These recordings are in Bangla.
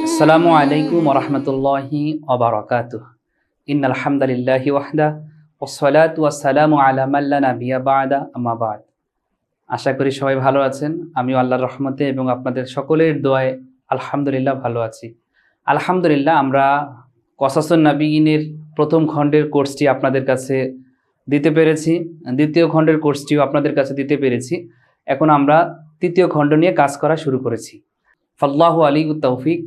আসসালামু আলাইকুম ওয়া রাহমাতুল্লাহি ওয়া বারাকাতুহু। ইন্নাল হামদালিল্লাহি ওয়াহদা ওয়াসসালাতু ওয়াসসালামু আলা মান লা নাবিয়্যা বা'দা আম্মা বা'দ। আশা করি সবাই ভালো আছেন। আমিও আল্লাহর রহমতে এবং আপনাদের সকলের দোয়ায় আলহামদুলিল্লাহ ভালো আছি। আলহামদুলিল্লাহ আমরা কসাসুন নাবিয়িনের প্রথম খণ্ডের কোর্সটি আপনাদের কাছে দিতে পেরেছি, দ্বিতীয় খণ্ডের কোর্সটিও আপনাদের কাছে দিতে পেরেছি। এখন আমরা তৃতীয় খণ্ড নিয়ে কাজ করা শুরু করেছি। ফাল্লাহু আলিউত তৌফিক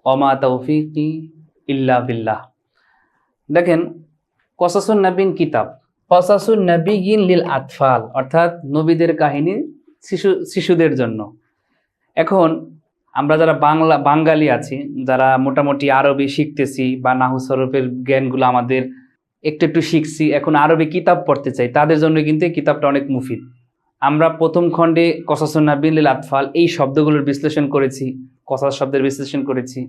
ওমা তৌফিকি ইল্লা বিল্লাহ। দেখেন, কসাসুন নাবিয়িন কিতাব, কসাসুন নাবিয়িন লিল আতফাল, অর্থাৎ নবীদের কাহিনী শিশুদের জন্য। এখন আমরা যারা বাঙালি আছি, যারা মোটামুটি আরবি শিখতেছি বা নাহু সরফের জ্ঞানগুলো আমাদের একটু একটু শিখছি, এখন আরবি কিতাব পড়তে চাই, তাদের জন্য কিন্তু এই কিতাবটা অনেক মুফিদ। আমরা প্রথম খণ্ডে কসাসুন নাবিয়িন লিল আতফাল এই শব্দগুলোর বিশ্লেষণ করেছি, কসাস শব্দের বিশ্লেষণ করেছি।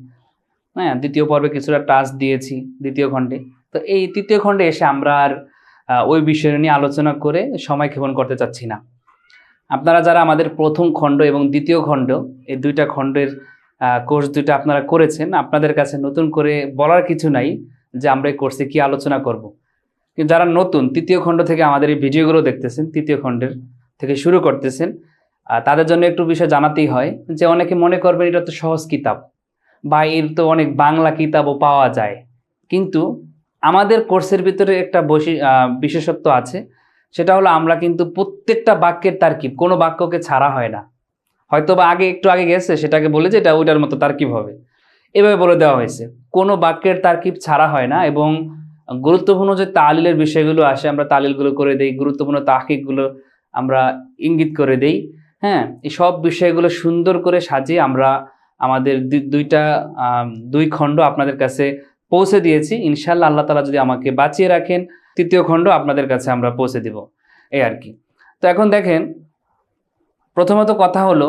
হ্যাঁ, দ্বিতীয় পর্বে কিছুটা টাচ দিয়েছি দ্বিতীয় খণ্ডে। তো এই তৃতীয় খণ্ডে এসে আমরা আর ওই বিষয় নিয়ে আলোচনা করে সময় ক্ষেপণ করতে চাচ্ছি না। আপনারা যারা আমাদের প্রথম খণ্ড এবং দ্বিতীয় খণ্ড এই দুইটা খণ্ডের কোর্স দুইটা আপনারা করেছেন, আপনাদের কাছে নতুন করে বলার কিছু নাই যে আমরা এই কোর্সে কী আলোচনা করব। কিন্তু যারা নতুন তৃতীয় খণ্ড থেকে আমাদের এই ভিডিওগুলো দেখতেছেন, তৃতীয় খণ্ডের থেকে শুরু করতেছেন, তাদের জন্য একটু বিষয় জানাতেই হয় যে অনেকে মনে করবেন এটা তো সহজ কিতাব বা এর তো অনেক বাংলা কিতাবও পাওয়া যায়। কিন্তু আমাদের কোর্সের ভিতরে একটা বিশেষত্ব আছে, সেটা হলো আমরা কিন্তু প্রত্যেকটা বাক্যের তারকিব, কোনো বাক্যকে ছাড়া হয় না। হয়তো বা একটু আগে গেছে সেটাকে বলে যে এটা ওইটার মতো তারকিব হবে, এভাবে বলে দেওয়া হয়েছে। কোনো বাক্যের তারকিব ছাড়া হয় না এবং গুরুত্বপূর্ণ যে তালিলের বিষয়গুলো আসে আমরা তালিলগুলো করে দেই, গুরুত্বপূর্ণ তাহকিকগুলো আমরা ইঙ্গিত করে দেই। হ্যাঁ, এই সব বিষয়গুলো সুন্দর করে সাজিয়ে আমরা আমাদের দুই খণ্ড আপনাদের কাছে পৌঁছে দিয়েছি। ইনশাআল্লাহ আল্লাহ তাআলা যদি আমাকে বাঁচিয়ে রাখেন, তৃতীয় খণ্ড আপনাদের কাছে আমরা পৌঁছে দিব, এই আর কি। তো এখন দেখেন, প্রথমত কথা হলো,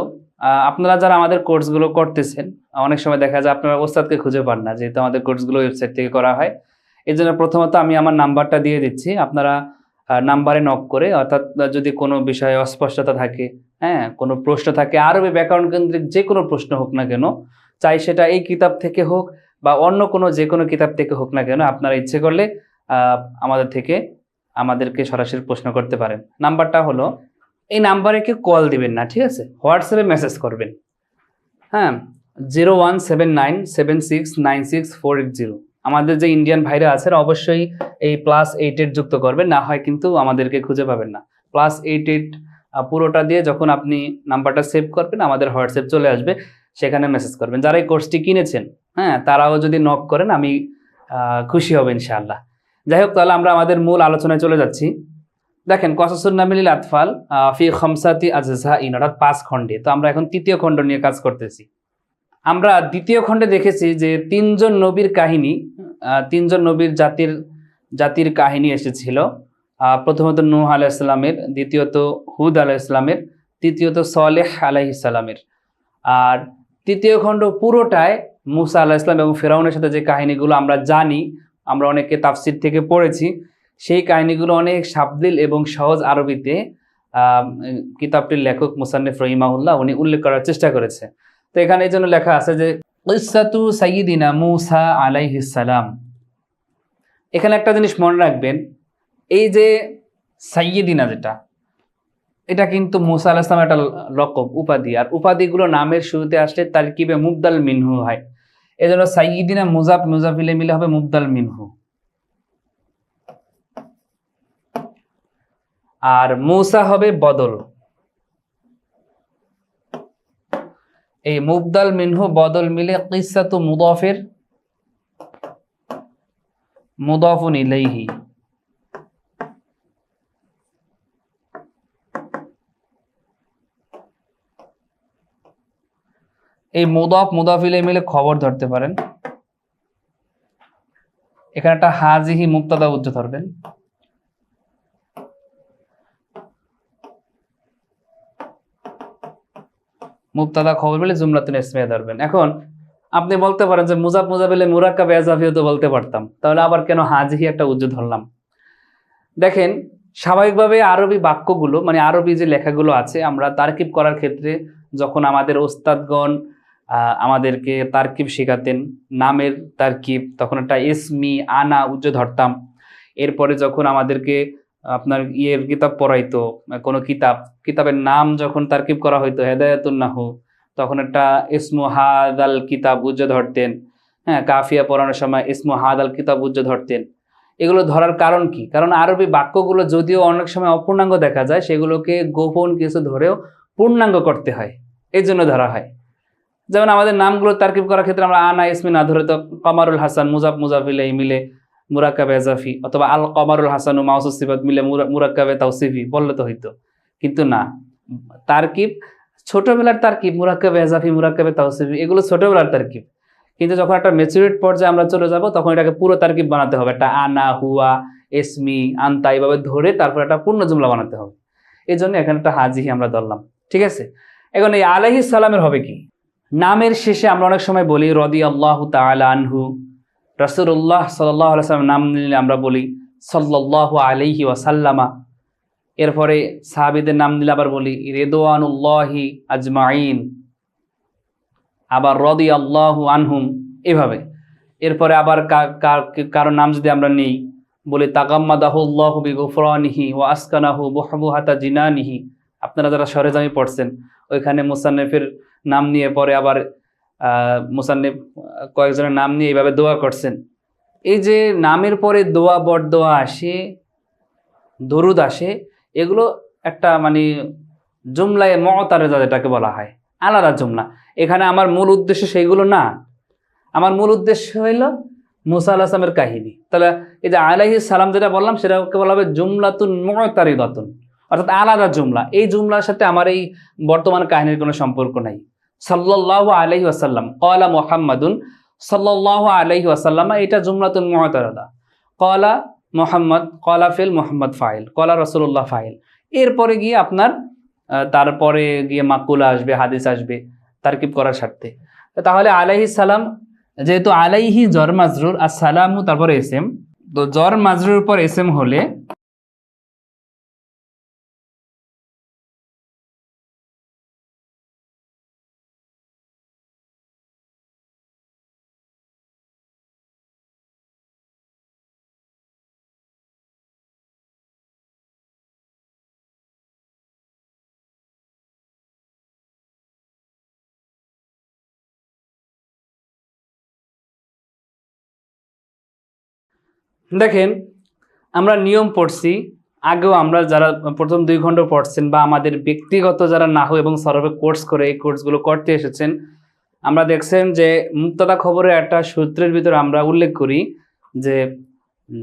আপনারা যারা আমাদের কোর্সগুলো করতেছেন, অনেক সময় দেখা যায় আপনারা ওস্তাদকে খুঁজে পান না, যেহেতু আমাদের কোর্সগুলো ওয়েবসাইট থেকে করা হয়। এই জন্য প্রথমত আমি আমার নাম্বারটা দিয়ে দিচ্ছি, আপনারা নাম্বারে নক করে, অর্থাৎ যদি কোনো বিষয়ে অস্পষ্টতা থাকে, হ্যাঁ, কোনো প্রশ্ন থাকে, আরবি ব্যাকরণ কেন্দ্রিক যে কোনো প্রশ্ন হোক না কেন, চাই সেটা এই কিতাব থেকে হোক বা অন্য কোনো যে কোনো কিতাব থেকে হোক না কেন, আপনারা ইচ্ছে করলে আমাদেরকে সরাসরি প্রশ্ন করতে পারেন। নাম্বারটা হলো, এই নাম্বারে কেউ কল দিবেন না, ঠিক আছে? হোয়াটসঅ্যাপে মেসেজ করবেন। হ্যাঁ, 017976964880। আমাদের যে ইন্ডিয়ান ভাইরা আছেন অবশ্যই এই +88 যুক্ত করবেন, না হয় কিন্তু আমাদেরকে খুঁজে পাবেন না। +88 পুরোটা দিয়ে যখন আপনি নাম্বারটা সেভ করবেন, আমাদের হোয়াটসঅ্যাপ চলে আসবে, সেখানে মেসেজ করবেন। যারা এই কোর্সটি কিনেছেন, হ্যাঁ, তারাও যদি নক করেন আমি খুশি হব ইনশাআল্লাহ। যাই হোক, তাহলে আমরা আমাদের মূল আলোচনায় চলে যাচ্ছি। দেখেন, কসাসুন নাবিয়িন লিল আতফাল ফি খামসাতি আজজাইন, অর্থাৎ 5 খণ্ডে। তো আমরা এখন তৃতীয় খণ্ড নিয়ে কাজ করতেছি। আমরা দ্বিতীয় খণ্ডে দেখেছি যে 3জন নবীর কাহিনী, 3জন নবীর জাতির কাহিনী এসেছিল। প্রথমত নূহ আলাইহিস সালামের, দ্বিতীয়ত হুদ আলাইহিস সালামের, তৃতীয়ত সালেহ আলাইহিস সালামের। আর তৃতীয় খণ্ড পুরোটায় মুসা আলাইহিস সালাম এবং ফেরাউনের সাথে যে কাহিনীগুলো আমরা জানি, আমরা অনেকে তাফসির থেকে পড়েছি, সেই কাহিনীগুলো অনেক সাবলীল এবং সহজ আরবিতে কিতাবটির লেখক মুসান্নিফ রহিমাহুল্লাহ উনি উল্লেখ করার চেষ্টা করেছে। তো এখানে এই জন্য লেখা আছে যে কিসসাতু সাইয়্যিদিনা মুসা আলাইহিস সালাম। এখানে একটা জিনিস মনে রাখবেন, এই যে সাইয়্যিদিনা যেটা, এটা কিন্তু মুসা আলাইহিস সালাম একটা লকব, উপাধি। আর উপাধিগুলো নামের শুরুতে আসলে তারকিবে মুবদাল মিনহু হয়। এজন্য সাইয়্যিদিনা মুজাফ মুজাফিলে মিলে হবে মুবদাল মিনহু, আর মুসা হবে বদল। এই মুবদাল মিনহু বদল মিলে কিসসাতু মুদাফের মুদাফুন ইলাইহি। এই মুদাফ মুদাফ ইলাইহি মিলে খবর ধরতে পারেন। এখানে একটা হাজিহি মুবতাদা উজ্জ ধরবেন। মুবতাদা খবর বলে জুমলাতুন ইসমিয়া ধরবেন। এখন আপনি বলতে পারেন যে মুজাফ মুজাফিলে মুরাক্কাব ইজাফিও তো বলতে পারতাম, তাহলে আবার কেন হাজিহি একটা উজ্জ ধরলাম? দেখেন, স্বাভাবিকভাবে আরবি বাক্যগুলো, মানে আরবি যে লেখাগুলো আছে, আমরা তারকিব করার ক্ষেত্রে যখন আমাদের ওস্তাদগণ আমাদেরকে তারকিব শেখাতেন, নামের তারকিব, তখন একটা ইসমি আনা উজ্জ্ব ধরতাম। এরপরে যখন আমাদেরকে আপনার ইয়ের কিতাব পড়াইতো, কোনো কিতাবের নাম যখন তারকিব করা হইতো, হেদায়াতুন নাহু, তখন একটা ইসমু হাদাল কিতাব উজ্জ্ব ধরতেন। হ্যাঁ, কাফিয়া পড়ানোর সময় ইসমু হাদাল কিতাব উজ্জ্ব ধরতেন। এগুলো ধরার কারণ কি? কারণ আরবি বাক্যগুলো যদিও অনেক সময় অপূর্ণাঙ্গ দেখা যায়, সেগুলোকে গোপন কিছু ধরেও পূর্ণাঙ্গ করতে হয়, এই জন্য ধরা হয়। যেমন আমাদের নামগুলো তারকিব করার ক্ষেত্রে আমরা আনা ইসমি না ধরে তো কমারুল হাসান মুজাফিলে মিলে মুরাক্কাবে এজাফি, অথবা আল কমারুল হাসান ও মাউসুস সিফাত মিলে মুরাক্কাবে তাওসিফি বললে তো হইতো। কিন্তু না, তারকিব ছোটবেলার তারকিব, মুরাক্কাবে এজাফি, মুরাক্কাবে তাওসিফি, এগুলো ছোটবেলার তারকিব। কিন্তু যখন একটা ম্যাচুরিট পর্যায়ে আমরা চলে যাব, তখন এটাকে পুরো তারকিব বানাতে হবে। একটা আনা, হুয়া, ইসমি, আনতা এইভাবে ধরে তারপর একটা পূর্ণ জুমলা বানাতে হবে। এই জন্য এখানে একটা হাজিহি আমরা ধরলাম। ঠিক আছে, এখন এই আলাইহিস সালামের হবে কি? নামের শেষে আমরা অনেক সময় বলি রাদিয়াল্লাহু তাআলা আনহু। রাসূলুল্লাহ সাল্লাল্লাহু আলাইহি ওয়াসাল্লাম নাম নিলে আমরা বলি সাল্লাল্লাহু আলাইহি ওয়াসাল্লামা। এরপরে সাহাবীদের নাম নিলে আবার বলি রিদওয়ানুল্লাহি আজমাইন, আবার রাদিয়াল্লাহু আনহুম, এভাবে। এরপরে আবার কারো নাম যদি আমরা নেই, বলি তাগাম্মাদাহুল্লাহু বিগুফরানিহি ওয়া আসকানাহু বুহবুহাতা জিনানিহি। আপনারা যারা সরেজমি পড়ছেন, ওইখানে মুসান্নিফের নাম নিয়ে পরে আবার মুসান্নিফ কয়েকজনের নাম নিয়ে এইভাবে দোয়া করছেন। এই যে নামের পরে দোয়া, বট দোয়া আসে, দরুদ আসে, এগুলো একটা মানে জুমলায়ে মুতারেজা যেটাকে বলা হয়, আলাদা জুমলা। এখানে আমার মূল উদ্দেশ্য সেইগুলো না। আমার মূল উদ্দেশ্য হইল মুসা আলাইহিস সালামের কাহিনী। তাহলে এই যে আলাইহিস সালাম যেটা বললাম, সেটাকে বলা হবে জুমলাতুন মুতারিদাতুন, অর্থাৎ আলাদা জুমলা। এই জুমলার সাথে আমার এই বর্তমান কাহিনীর কোনো সম্পর্ক নাই। সাল্লাল্লাহু আলাইহি ওয়াসাল্লাম, ক্বালা মুহাম্মাদুন সাল্লাল্লাহু আলাইহি ওয়াসাল্লাম, এটা জুমলাতুন মুতারাদা। ক্বালা মুহাম্মদ, ক্বালা ফিল, মুহাম্মদ ফাইল, ক্বালা রাসূলুল্লাহ ফাইল। এরপরে গিয়ে আপনার তারপরে গিয়ে মাকুলা আসবে, হাদিস আসবে তারকিব করার স্বার্থে। তাহলে আলাইহিস সালাম, যেহেতু আলাইহি জর মাজরুর আর সালামু তারপরে এসএম, তো জর মাজরুর পর এসএম হলে দেখেন, আমরা নিয়ম পড়ছি আগেও, আমরা যারা প্রথম 2 খণ্ড পড়ছেন বা আমাদের ব্যক্তিগত যারা নাহু এবং সরফে কোর্স করে এই কোর্সগুলো করতে এসেছেন, আমরা দেখছেন যে মুবতাদা খবরের একটা সূত্রের ভিতরে আমরা উল্লেখ করি যে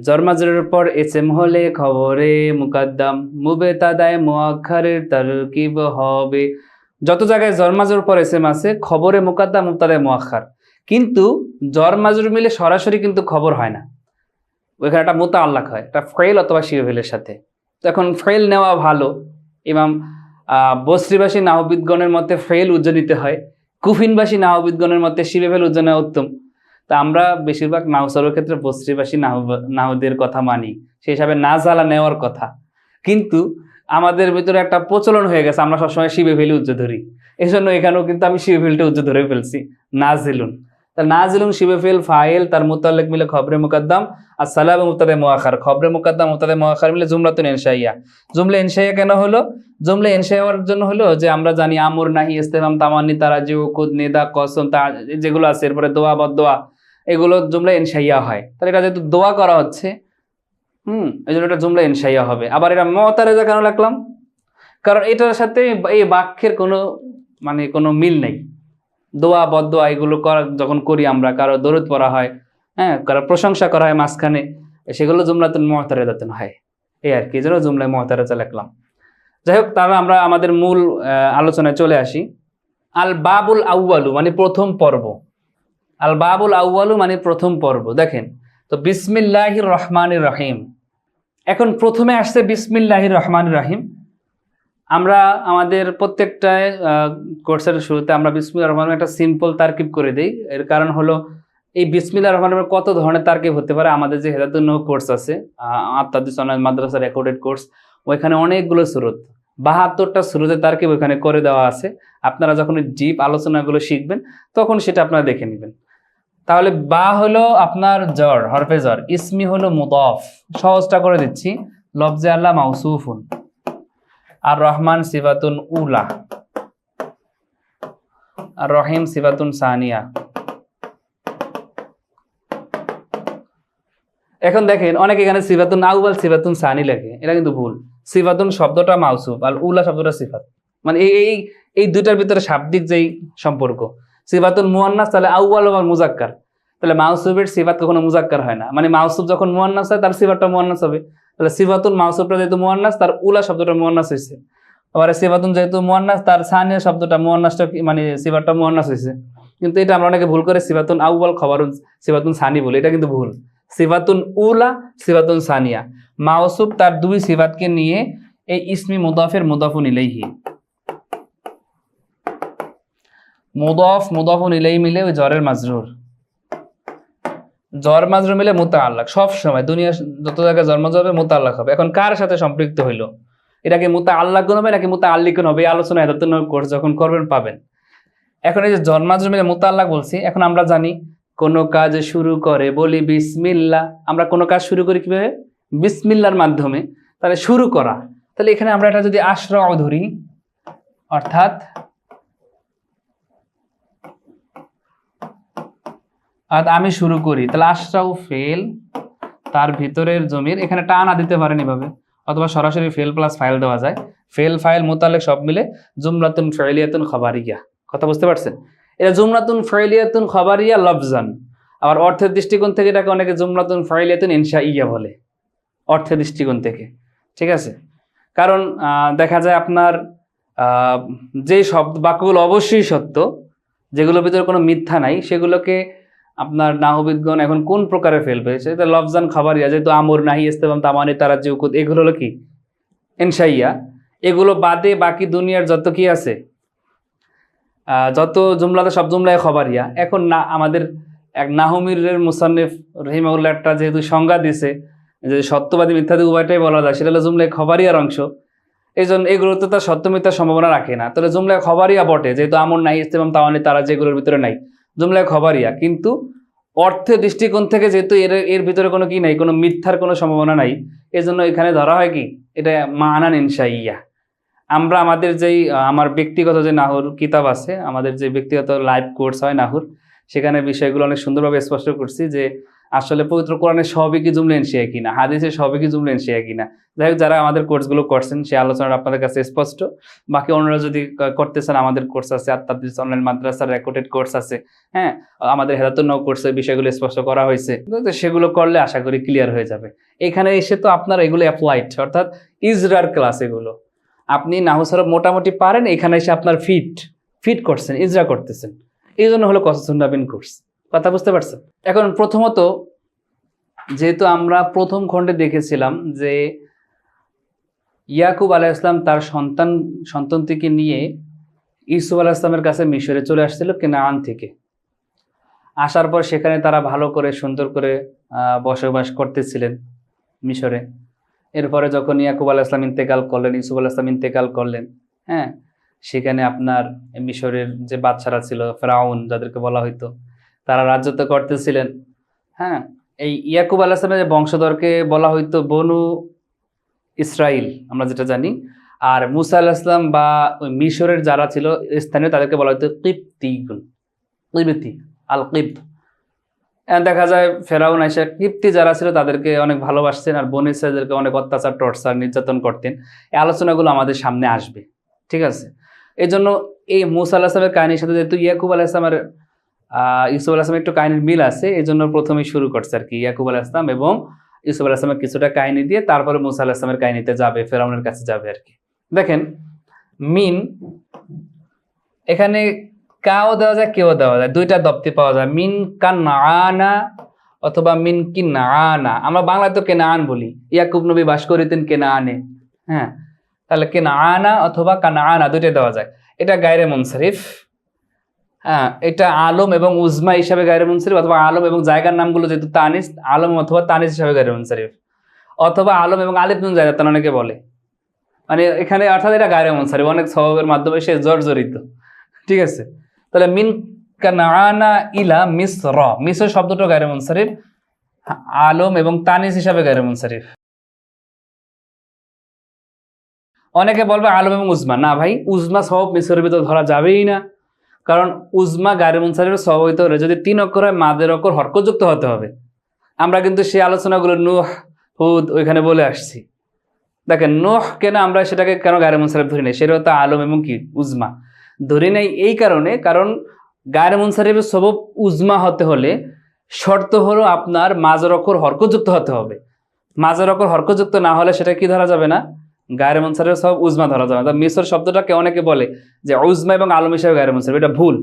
জরমাজরের পর এসএম হলে খবরে মুকাদ্দাম মুবেতাদায় মুআখারের তারকিব হবে। যত জায়গায় জরমাজরের পর এসএম আছে, খবরে মুকাদ্দাম মুবতাদায় মুআখার, কিন্তু জরমাজর মিলে সরাসরি কিন্তু খবর হয় না, ওইখানে একটা মুতাআল্লাক হয়, একটা ফেল অথবা শিরফেলের সাথে। তো এখন ফেল নেওয়া ভালো। ইমাম বসরিবাসী নাহবিদগণের মতে ফেল উজ্জ্ব নিতে হয়, কুফিনবাসী নাহবিদগণের মতে শিরফেল উজ্জ্ব নেওয়া উত্তম। তা আমরা বেশিরভাগ নাহসরের ক্ষেত্রে বসরিবাসী নাহুদের কথা মানি, সেই হিসাবে নাজালা নেওয়ার কথা। কিন্তু আমাদের ভিতরে একটা প্রচলন হয়ে গেছে, আমরা সবসময় শিবে ফেলি উজ্জ্ব ধরি। এই জন্য এখানেও কিন্তু আমি শিবে ফেলটা উজ্জ্ব ধরে ফেলছি, নাজিলুন। তা নাজিলুন শিবে ফেল ফাইল, তার মুতাল্লিক মিলে খবরে মুকাদ্দাম, আর সালাম মুবতাদা মুআখার, খবরে মুকাদ্দাম মুবতাদা মুআখার মিলে জুমলাতুন ইনশাইয়া। জুমলা ইনশাইয়া কেন হলো? জুমলা ইনশাইয়া হওয়ার জন্য হলো যে আমরা জানি আমর, নাহি, ইসতিফহাম, তামান্নি, তারাজি, উকুদ, নিদা, কসম, যেগুলো আছে, এরপরে দোয়া, বদদোয়া, এগুলো জুমলা ইনশাইয়া হয়। তাহলে এটা যেহেতু দোয়া করা হচ্ছে, এই জন্য এটা জুমলা ইনশাইয়া হবে। আবার এটা মুতারেজা কেন লাগলাম? কারণ এটার সাথে এই বাক্যের কোনো মিল নেই। দোয়া, বদদোয়া এগুলো যখন করি আমরা, কারো দরুদ পড়া হয়, হ্যাঁ, কারো প্রশংসা করা হয় মাঝখানে, সেগুলো জুমলাতুন মুতারেজাতুন হয়। এই আর কি, এই জন্য জুমলা মুতারেজা লিখলাম। যাই হোক, তাহলে আমরা আমাদের মূল আলোচনায় চলে আসি। আল বাবুল আউয়ালু মানে প্রথম পর্ব। আল বাবুল আউয়ালু মানে প্রথম পর্ব। দেখেন তো, বিসমিল্লাহির রহমানির রহিম। এখন প্রথমে আসছে বিসমিল্লাহির রহমানির রহিম। আমরা আমাদের প্রত্যেকটা কোর্সের শুরুতে আমরা বিসমিল্লাহির রহমানির রহিম একটা সিম্পল তারকিব করে দেই। এর কারণ হলো, এই বিসমিল্লাহির রহমানির রহিম কত ধরনের তারকিব হতে পারে। আমাদের যে হেদায়েতুন নূহ কোর্স আছে, আত্মাদিস মাদ্রাসা রেকর্ডেড কোর্স, ওইখানে অনেকগুলো সূরত, 72টা শুরুতে তারকিব ওখানে করে দেওয়া আছে। আপনারা যখন ডিপ আলোচনাগুলো শিখবেন তখন সেটা আপনারা দেখে নেবেন। তাহলে বা হলো আপনার জর, হরফে জর, ইসমি হলো মুদাফ। সহজটা করে দিচ্ছি, লফজে আল্লাহ মাউসুফুন, আর রহমান সিফাতুন উলা, আর রহিম সিফাতুন সানিয়া। এখন দেখেন অনেকে এখানে সিফাতুন আউয়াল সিফাতুন সানি লেখে, এটা কিন্তু ভুল। সিফাতুন শব্দটা মাউসুফ আর উলা শব্দটা সিফাত, মানে এই দুইটার ভিতরে শাব্দিক যেই সম্পর্ক। সিফাতুন মুয়ান্নাস তাহলে আউয়াল আর মুজাক্কার, তাহলে মাউসুফের সিফাত কখনো মুজাক্কার হয় না, মানে মাউসুফ যখন মুয়ান্নাস হয় তার সিফাতটা মুয়ান্নাস হবে। তাহলে সিফাতুন মাউসুফটা যেহেতু মুয়ান্নাস, তার উলা শব্দটা মুয়ান্নাস হয়েছে। আবার সিফাতুন যেহেতু মুয়ান্নাস, তার সানিয়া শব্দটা মুয়ান্নাসটা মানে সিফাতটা মুয়ান্নাস হয়েছে। কিন্তু এটা আমরা অনেকে ভুল করে সিফাতুন আউয়াল খবরুন সিফাতুন সানি বলি, এটা কিন্তু ভুল। সিফাতুন উলা সিফাতুন সানিয়া, মাউসুফ তার দুই সিফাতকে নিয়ে এই ইসমি মুদাফের মুদাফুন ইলাইহি, মুদাফ মুদাফুন ইলাইহি মিলে ওই জরের মাজরুর, জর মাজরুর মিলে মুতাআল্লাক। সব সময় দুনিয়া যত জায়গায় জন্ম যাবে মুতাআল্লাক হবে। এখন কার সাথে সম্পৃক্ত হইলো, এটাকে মুতাআল্লাকুন হবে নাকি মুতাআল্লিকুন হবে, এই আলোচনা এদাতুন কোর্স যখন করবেন পাবেন। এখন এই যে জর মাজরুর মিলে মুতাআল্লাক বলছি, এখন আমরা জানি কোনো কাজ শুরু করে বলি বিসমিল্লাহ। আমরা কোনো কাজ শুরু করি কিভাবে? বিসমিল্লাহর মাধ্যমে। তাহলে শুরু করা, তাহলে এখানে আমরা এটা যদি আশরা ধরি, অর্থাৎ আমি শুরু করি, তাহলে আশরাউ ফেল, তার ভিতরের জমির এখানে টানা দিতে পারেন এভাবে, অথবা সরাসরি ফেল প্লাস ফাইল দেওয়া যায়। ফেল ফাইল মুতাল্লিক সব মিলে জুমলাতুন ফাইলিয়াতুন খাবারিয়া। কথা বুঝতে পারছেন? এটা জুমলাতুন ফাইলিয়াতুন খাবারিয়া লফজান। আবার অর্থের দৃষ্টিকোণ থেকে এটাকে অনেকে জুমলাতুন ফাইলিয়াতুন ইনশাইয়া বলে, অর্থের দৃষ্টিকোণ থেকে। ঠিক আছে, কারণ দেখা যায় আপনার যে শব্দ বাক্যগুলো অবশ্যই সত্য, যেগুলোর ভিতরে কোনো মিথ্যা নাই, সেগুলোকে আপনার নাহবিদগণ এখন কোন প্রকারে ফেল পেয়েছে? এটা লফজান খাবারিয়া, যেহেতু আমর নাহি ইস্তেফাম তামানি তারা জিউকুদ, এগুলো হলো কি ইনশাইয়া। এগুলো বাদে বাকি দুনিয়ার যত কি আছে, যত জুমলাতে সব জুমলায় খবরিয়া। এখন না আমাদের এক নাহমিরের মুসান্নিফ রহিমাউল্লাহ একটা যেহেতু সংজ্ঞা দিছে যে সত্যবাদী মিথ্যাদি উভয়টাই বলা যায়, সেটা হলো জুমলায় খবরিয়ার অংশ। এই জন্য এগুলো তো তার সত্য মিথ্যার সম্ভাবনা রাখে না। তাহলে জুমলায় খবরিয়া বটে, যেহেতু আমর নাই ইস্তেফাম তামানি তারা যেগুলোর ভিতরে নাই, জুমলায় খবরিয়া। কিন্তু অর্থের দৃষ্টিকোণ থেকে যেহেতু এর ভিতরে কোনো কি নাই, কোনো মিথ্যার কোনো সম্ভাবনা নাই, এই জন্য এখানে ধরা হয় কি এটা মানান ইনশাইয়া। আমরা আমাদের যেই আমার ব্যক্তিগত যে নাহুর কিতাব আছে, আমাদের যে ব্যক্তিগত লাইভ কোর্স হয় নাহুর, সেখানে বিষয়গুলো অনেক সুন্দরভাবে স্পষ্ট করছি যে আসলে পবিত্র কোরআনের সবই কি জুমলা ইনশিয়া কিনা, হাদিসের সবই কি জুমলা ইনশিয়া কিনা। যাই হোক, যারা আমাদের কোর্সগুলো করছেন সেই আলোচনাটা আপনাদের কাছে স্পষ্ট। বাকি অন্যরা যদি করতে চান, আমাদের কোর্স আছে, আত্মাদিস অনলাইন মাদ্রাসার রেকর্ডেড কোর্স আছে, হ্যাঁ, আমাদের হেদাতুন নও কোর্সের বিষয়গুলো স্পষ্ট করা হয়েছে, সেগুলো করলে আশা করি ক্লিয়ার হয়ে যাবে। এখানে এসে তো আপনার এগুলো অ্যাপ্লাইড, অর্থাৎ ইজরার ক্লাস, এগুলো আপনি নাহু সরফ মোটামুটি পারেন, এখানে এসে আপনার ফিট করছেন, ইজরা করতেছেন, এই জন্য হলো কসম সুন্নাহ বিন কোর্স। কথা বুঝতে পারছেন? এখন প্রথমত যেহেতু আমরা প্রথম খণ্ডে দেখেছিলাম যে ইয়াকুব আলাইহিস সালাম তার সন্তানটিকে নিয়ে ইউসুফ আলাইহিস সালামের কাছে মিশরে চলে আসছিল কেনান থেকে। আসার পর সেখানে তারা ভালো করে সুন্দর করে বসবাস করতেছিলেন মিশরে। এরপরে যখন ইয়াকুব আলাইহিস সালাম ইন্তেকাল করলেন, ইউসুফ আলাইহিস সালাম ইন্তেকাল করলেন, হ্যাঁ, সেখানে আপনার মিশরের যে বাদশারা ছিল ফেরাউন যাদেরকে বলা হইতো, তারা রাজত্ব করতেছিলেন। হ্যাঁ, এই ইয়াকুব আলাইহিস সালামের বংশধরকে বলা হইতো বনু ইসরাইল, আমরা যেটা জানি। আর মুসা আলাইহিস সালাম বা ওই মিশরের যারা ছিল স্থানীয়, তাদেরকে বলা হইতো কিপ্তিগুন, কিপ্তি আল কিপ্ত। দেখা যায় ফেরাউন আইসা কিপ্তি যারা ছিল তাদেরকে অনেক ভালোবাসতেন, আর বনু ইসরাইলদেরকে অনেক অত্যাচার টর্চার নির্যাতন করতেন। এই আলোচনাগুলো আমাদের সামনে আসবে, ঠিক আছে? এই জন্য এই মুসা আলাইহিস সালামের কাহিনীর সাথে যেহেতু ইয়াকুব আলাইহিস সালামের ইউসুফ আলাইহিস সালামের একটু কাহিনীর মিল আছে, এই জন্য প্রথমেই শুরু করছে আর কি ইয়াকুব আলাইহিস সালাম এবং ইউসুফ আলাইহিস সালামের কিছুটা কাহিনী দিয়ে, তারপরে মুসা আলাইহিস সালামের কাহিনীতে যাবে, ফেরাউনের কাছে যাবে আর কি। দেখেন মিন, এখানে কাও দেওয়া যায়, কেও দেওয়া যায়, দুইটা দপ্তি পাওয়া যায়, মিন কানআনা অথবা মিন কিনআনা। আমরা বাংলায় তো কেনান বলি, ইয়াকুব নবী বাস করিতেন কেনানে, হ্যাঁ, তাহলে কেনানা অথবা কানআনা দুইটা দেওয়া যায়। এটা গায়রে মুনসারিফ, হ্যাঁ, এটা আলম এবং উজমা হিসাবে গায়রে মুনসারিফ, অথবা আলম এবং জায়গার নামগুলো যেহেতু তানিস, আলম অথবা তানিস হিসাবে গায়রে মুনসারিফ, অথবা আলম এবং আলিফ নুন জায়গা, তারা অনেকে বলে। মানে এখানে অর্থাৎ এটা গায়রে মুনসারিফ, অনেক সওয়াবের মাধ্যমে সে জর্জরিত। ঠিক আছে, তাহলে মিন কানাআনা ইলা মিসর, মিসর শব্দটা গায়রে মুনসারিফ, আলম এবং তানিস হিসাবে গায়রে মুনসারিফ। অনেকে বলবে আলম এবং উজমা, না ভাই, উজমা সওয়াব মিসরের ভিতর ধরা যাবেই না, কারণ উজমা গায়রে মুনসারিফের সওয়াব হইতে হলে যদি 3 অক্ষর হয়, মাদের অক্ষর হরকতযুক্ত হতে হবে। আমরা কিন্তু সেই আলোচনাগুলো নূহ, হুদ ওইখানে বলে আসছি। দেখেন নূহ কেন আমরা সেটাকে কেন গায়রে মুনসারিফ ধরি নাই, সেটা হতো আলম এবং কি উজমা ধরি নাই এই কারণে, কারণ গায়রে মুনসারিফের সবব উজমা হতে হলে শর্ত হলো আপনার মাঝের অক্ষর হরকতযুক্ত হতে হবে। মাঝের অক্ষর হরকতযুক্ত না হলে সেটা কি ধরা যাবে না, গায়রে মুনসারিফের সবব উজমা ধরা যাবে না। মিসর শব্দটাকে অনেকে বলে যে উজমা এবং আলম হিসাবে গায়রে মুনসারিফ, এটা ভুল।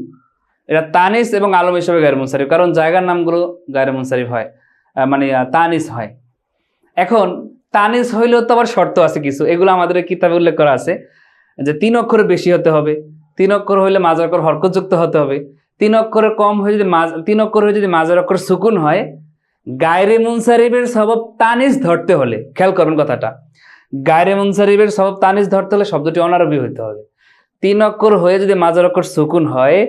এটা তানিস এবং আলম হিসাবে গায়রে মুনসারিফ, কারণ জায়গার নামগুলো গায়রে মুনসারিফ হয়, মানে তানিস হয়। এখন তানিস হইলেও তো আবার শর্ত আছে কিছু, এগুলো আমাদের কিতাবে উল্লেখ করা আছে যে 3 অক্ষরের বেশি হতে হবে, 3 অক্ষর হইলে মাঝের অক্ষর হরকতযুক্ত হতে হবে, 3 অক্ষরের কম হয়ে যদি 3 অক্ষর হয়ে যদি মাঝের অক্ষর সুকুন হয়, গায়রে মুনসারিফের সবব তানিস ধরতে হলে, খেয়াল করবেন কথাটা, গায়রে মুনসারিফের সবব তানিস ধরতে হলে শব্দটি অনারবি হইতে হবে। 3 অক্ষর হয়ে যদি মাঝের অক্ষর সুকুন হয়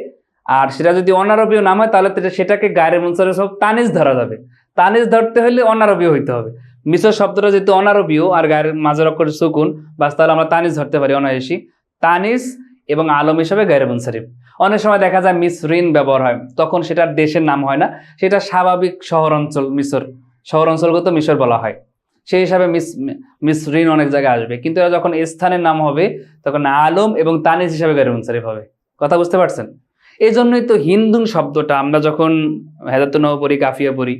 আর সেটা যদি অনারবীয় নাম হয়, তাহলে সেটাকে গায়রে মুনসারিফের সবব তানিস ধরা যাবে। তানিস ধরতে হলে অনারবীয় হইতে হবে। মিসর শব্দটা যেহেতু অনারবীয় আর গায়ের মাঝের অক্ষর সুকুন, বাস তাহলে আমরা তানিস ধরতে পারি অনায়াসী। তানিস এবং আলম হিসাবে গায়রে মুনসারিফ। অনেক সময় দেখা যায় মিসরিন ব্যবহার হয়, তখন সেটার দেশের নাম হয় না, সেটা স্বাভাবিক শহর অঞ্চল, মিসর শহর অঞ্চলগত মিসর বলা হয়, সেই হিসাবে মিসরিন অনেক জায়গায় আসবে। কিন্তু এরা যখন স্থানের নাম হবে তখন আলম এবং তানিস হিসাবে গায়রে মুনসারিফ হবে। কথা বুঝতে পারছেন? এই জন্যই তো হিন্দুন শব্দটা আমরা যখন হেদায়েতুন নবী পড়ি, কাফিয়া পড়ি,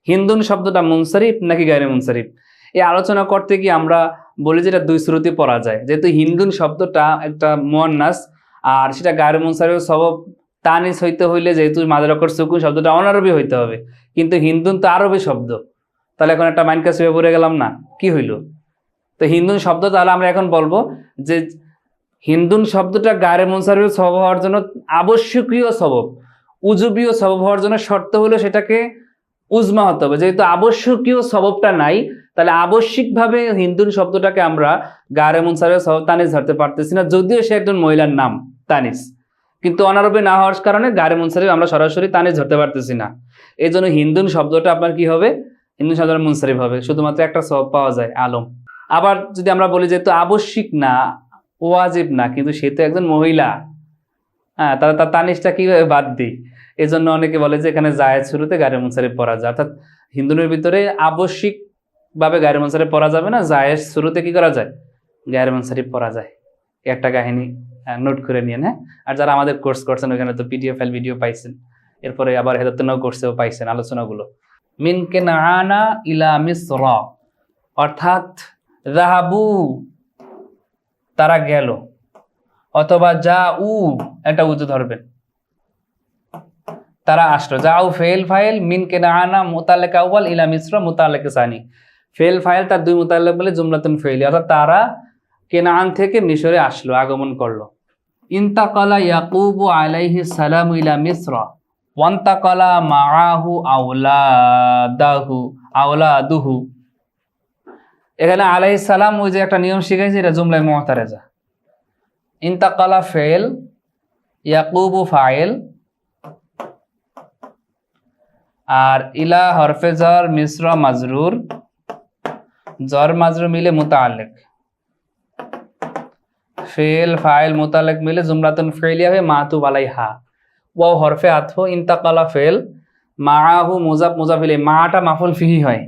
হিন্দুন শব্দটা মুনসারিফ নাকি গায়রে মুনসারিফ, এই আলোচনা করতে গিয়ে আমরা বলি যে এটা 2 শ্রুতি পড়া যায়, যেহেতু হিন্দুন শব্দটা একটা মুয়ান্নাস আর সেটা গায়রে মুনসারিফ সবব তানিস হইতে হইলে যেহেতু মাঝের অক্ষর সুকুন, শব্দটা অনারবি হইতে হবে, কিন্তু হিন্দুন তো আরবি শব্দ, তাহলে এখন একটা মাইনকাস হয়ে পড়ে গেলাম না, কি হইল? তো হিন্দুন শব্দ, তাহলে আমরা এখন বলবো যে হিন্দুন শব্দটা গায়রে মুনসারিফ সবব হওয়ার জন্য আবশ্যকীয় সবব, উজুবীয় সবব হওয়ার জন্য শর্ত হলো সেটাকে উজমা হতে হবে। যেহেতু আবশ্যকীয় সববটা নাই, তাহলে আবশ্যিকভাবে হিন্দুন শব্দটাকে আমরা গায়রে মুনসারিফ সবব তানিস ধরতে পারতেছি না, যদিও সে একজন মহিলার নাম তানিস, কিন্তু অনারবি না হওয়ার কারণে গায়রে মুনসারিফ আমরা সরাসরি তানিস ধরতে পারতেছি না। এই জন্য হিন্দুন শব্দটা আপনার কি হবে, হিন্দুন শব্দটা মুনসারিফ হবে, শুধুমাত্র একটা সবব পাওয়া যায় আলম। আবার যদি আমরা বলি যেহেতু আবশ্যিক না, ওয়াজিব না, কিন্তু সে তো একজন মহিলা, হ্যাঁ, তাহলে তার তানিসটা কিভাবে বাদ দিই? এই জন্য অনেকে বলে যে এখানে জায়েজ শুরুতে গায়রে মুনসারিফ পড়া যায়, অর্থাৎ হিন্দুনের ভিতরে আবশ্যিকভাবে গায়রে মুনসারিফ পড়া যাবে না, জায়েজ শুরুতে কি করা যায়, গায়রে মুনসারিফ পড়া যায়। একটা কাহিনী নোট করে নিয়েন, হ্যাঁ। আর যারা আমাদের কোর্স করছেন ওখানে তো পিডিএফ ফাইল ভিডিও পাইছেন, এরপরে আবার হেদায়েতুন নবী কোর্সেও পাইছেন আলোচনাগুলো। মিন কানাআনা ইলা মিসর, অর্থাৎ যাহাবু তারা গেল, অথবা যাউ একটা উজু ধরবেন, তারা আসলো। যাও ফেল ফাইল, মিন কানাআনা মুতাল্লিক আউয়াল, ইলা মিসর মুতাল্লিক সানি। ফেল ফাইল তার 2 মুতাল্লিক বলে জুমলাতুন ফেইলি, অর্থাৎ তারা কেনাআন থেকে মিশরে আসলো, আগমন করলো। ইনতাকালা ইয়াকুবু আলাইহিস সালাম ইলা মিসর ওয়ান্তাকালা মাআহু আওলাদুহু। এখানে আলাইহিস সালাম ওই যে একটা নিয়ম শিখাইছে, এটা জুমলায়ে মুতারেজা। ইনতাকালা ফেল, ইয়াকুবু ফাইল, আর ইলা হরফে জর, মিসর মাজরুর, জর মাজরুর মিলে মুতাআল্লিক, ফেল ফাইল মুতাআল্লিক মিলে জুমলাতুন ফেইলিয়া হয়ে মাতুব আলাইহা। ওয়াও হরফে আতফ, ইনতাকালা ফেল, মাআহু মুজাফ মুজাফ ইলাইহি, মাটা মাফুল ফিহি হয়,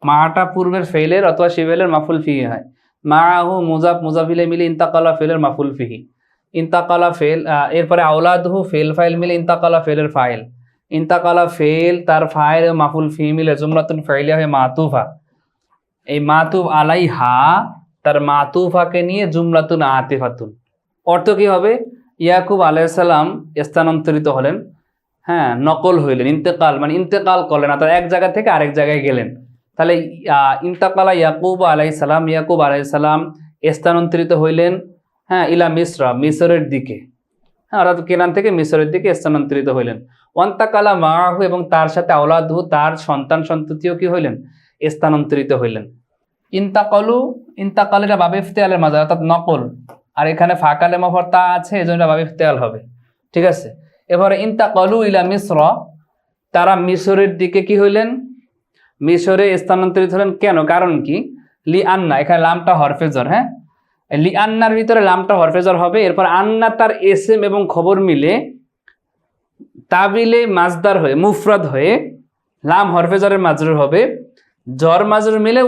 মাটা পূর্বের ফেলের অথবা শিবেলের মাফুল ফিহি হয়। মাআহু মুজাফ মুজাফ ইলাইহি মিলে ইনতাকালা ফেলের মাফুল ফিহি। ইনতাকালা ফেল, এরপরে আওলাদুহু ফেল ফাইল মিলে ইনতাকালা ফেলের ফাইল। ইনতাকালা ফেল তার ফাইল মাফুল ফিহি মিলে জুমলাতুন ফাইলিয়া হয়ে মাতুফা। এই মাতুব আলাইহা তার মাতুফাকে নিয়ে জুমলাতুন আতিফাতুন। অর্থ কি হবে? ইয়াকুব আলাইহিস সালাম স্থানান্তরিত হলেন, হ্যাঁ, নকল হইলেন, ইন্তেকাল মানে ইন্তেকাল করলেন, অর্থাৎ এক জায়গা থেকে আরেক জায়গায় গেলেন। তাহলে ইন্তাকালা ইয়াকুব আলাইহিস সালাম, ইয়াকুব আলাইহিস সালাম স্থানান্তরিত হইলেন, হ্যাঁ, ইলা মিসরা মিসরের দিকে, হ্যাঁ, অর্থাৎ কেনান থেকে মিসরের দিকে স্থানান্তরিত হইলেন। ওয়ান্তাকালা মাআহু এবং তার সাথে আওলাদহু তার সন্তান সন্ততিও কি হইলেন, স্থানান্তরিত হইলেন। ইন্তাকালু, ইন্তাকাল এটা বাবে ইফতেয়ালের মাঝে, অর্থাৎ নকল, আর এখানে ফাঁকালে মফর তা আছে, এই জন্য বাবে ইফতেয়াল হবে। ঠিক আছে, এবারে ইন্তাকালু ইলা মিসর, তারা মিশরের দিকে কি হইলেন, মিশরে স্থানান্তরিত হলেন। কেন, কারণ কি? লি আন্না, এখানে লামটা হরফেজর, হ্যাঁ, লি আন্নার ভিতরে লামটা হরফেজর হবে। এরপর আন্না তার এসএম এবং খবর মিলে তাবিলে মাজদার হয়ে মুফরাদ হয়ে লাম হরফেজরের মাজরুর হবে। জর মাজরুর মিলে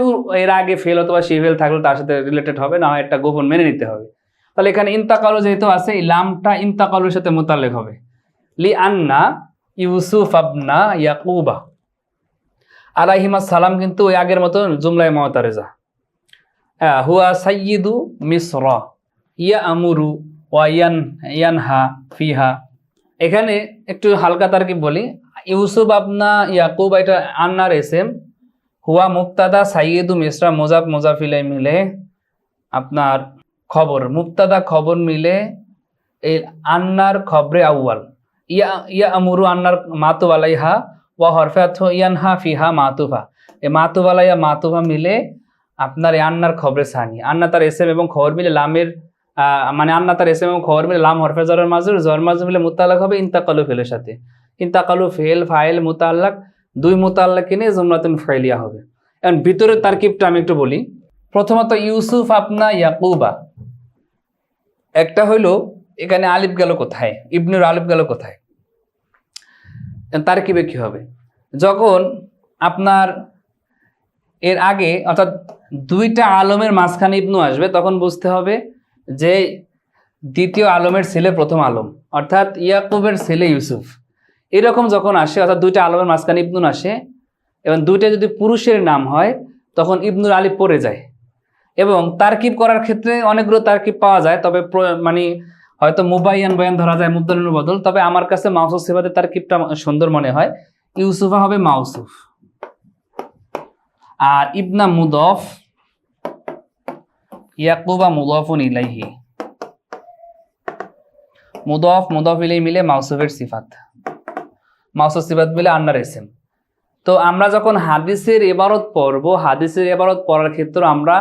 এর আগে ফেল অথবা শিফেল থাকলে তার সাথে রিলেটেড হবে, না হয় একটা গোপন মেনে নিতে হবে। তাহলে এখানে ইন্তাকালু যেহেতু আছে, এই লামটা ইন্তাকালুর সাথে মোতালেক হবে। লি আন্না ইউসুফ আবনা ইয়াকুবা আলাইহিমা সালাম, কিন্তু ওই আগের মতো জুমলায় মুতারেজা। হুয়া সাইয়্যিদু মিসর ইয়া আমুরু ওয়া ইয়ানহা ফিহা। এখানে একটু হালকা তারকিব বলি। ইউসুফ আবনা ইয়াকুব, এটা আন্নার এসএম, হুয়া মুক্তাদা, সাইয়্যিদু মিসরা মোজাফ মোজাফিলে মিলে আপনার খবর, মুক্তাদা খবর মিলে এই আন্নার খবরে আউয়াল। ইয়া আমুরু আন্নার মাতুব আলাইহা ওয়া হরফাত ইয়ানহা ফিহা মাতুফা, এই মাতুব আলাইহা মাতুফা মিলে আপনার এই আন্নার খবরে সানি। আন্না তার এসএম এবং খবর মিলে লামের মানে আন্না তার এসএম এবং খবর মিলে লাম হরফে জরের মাজরুর, জর মাজরুর মিলে মুতাল্লাক হবে ইন্তাকালু ফেলের সাথে। ইন্তাকালু ফেল ফাইল মুতাল্লাক, দুই মুতাল্লাক কিনে জুমলাতুন ফাইলিয়া হবে। এখন ভিতরের তারকিবটা আমি একটু বলি। প্রথমত ইউসুফ আপনা ইয়াকুবা, একটা হইলো এখানে আলিফ গেল কোথায়, ইবনুর আলিফ গেল কোথায়, তারকিবে কি হবে? যখন আপনার এর আগে অর্থাৎ দুইটা আলমের মাঝখানে ইবনু আসবে, তখন বুঝতে হবে যে দ্বিতীয় আলমের ছেলে প্রথম আলম, অর্থাৎ ইয়াকুবের ছেলে ইউসুফ। এরকম যখন আসে, অর্থাৎ দুইটা আলমের মাঝখানে ইবনুন আসে এবং দুইটা যদি পুরুষের নাম হয়, তখন ইবনুর আলিফ পড়ে যায়। এবং তারকিব করার ক্ষেত্রে অনেকগুলো তারকিব পাওয়া যায়, তবে মানে হয়তো মুবাইয়ান বয়ান ধরা যায় মুদ্দানের বদল। তবে আমার কাছে মাউসুফ সিফাতের তারকিবটা সুন্দর মনে হয়। ইউসুফা হবে মাউসুফ, আর ইবনা মুদফ, ইয়াকুবা মুদফুন ইলাইহি, মুদফ মুদফ ইলাই মিলে মাউসুফের সিফাত, মাউসুফ সিফাত মিলে আন্নার এসএম। তো আমরা যখন হাদিসের ইবারত পড়বো, হাদিসের ইবারত পড়ার ক্ষেত্রে আমরা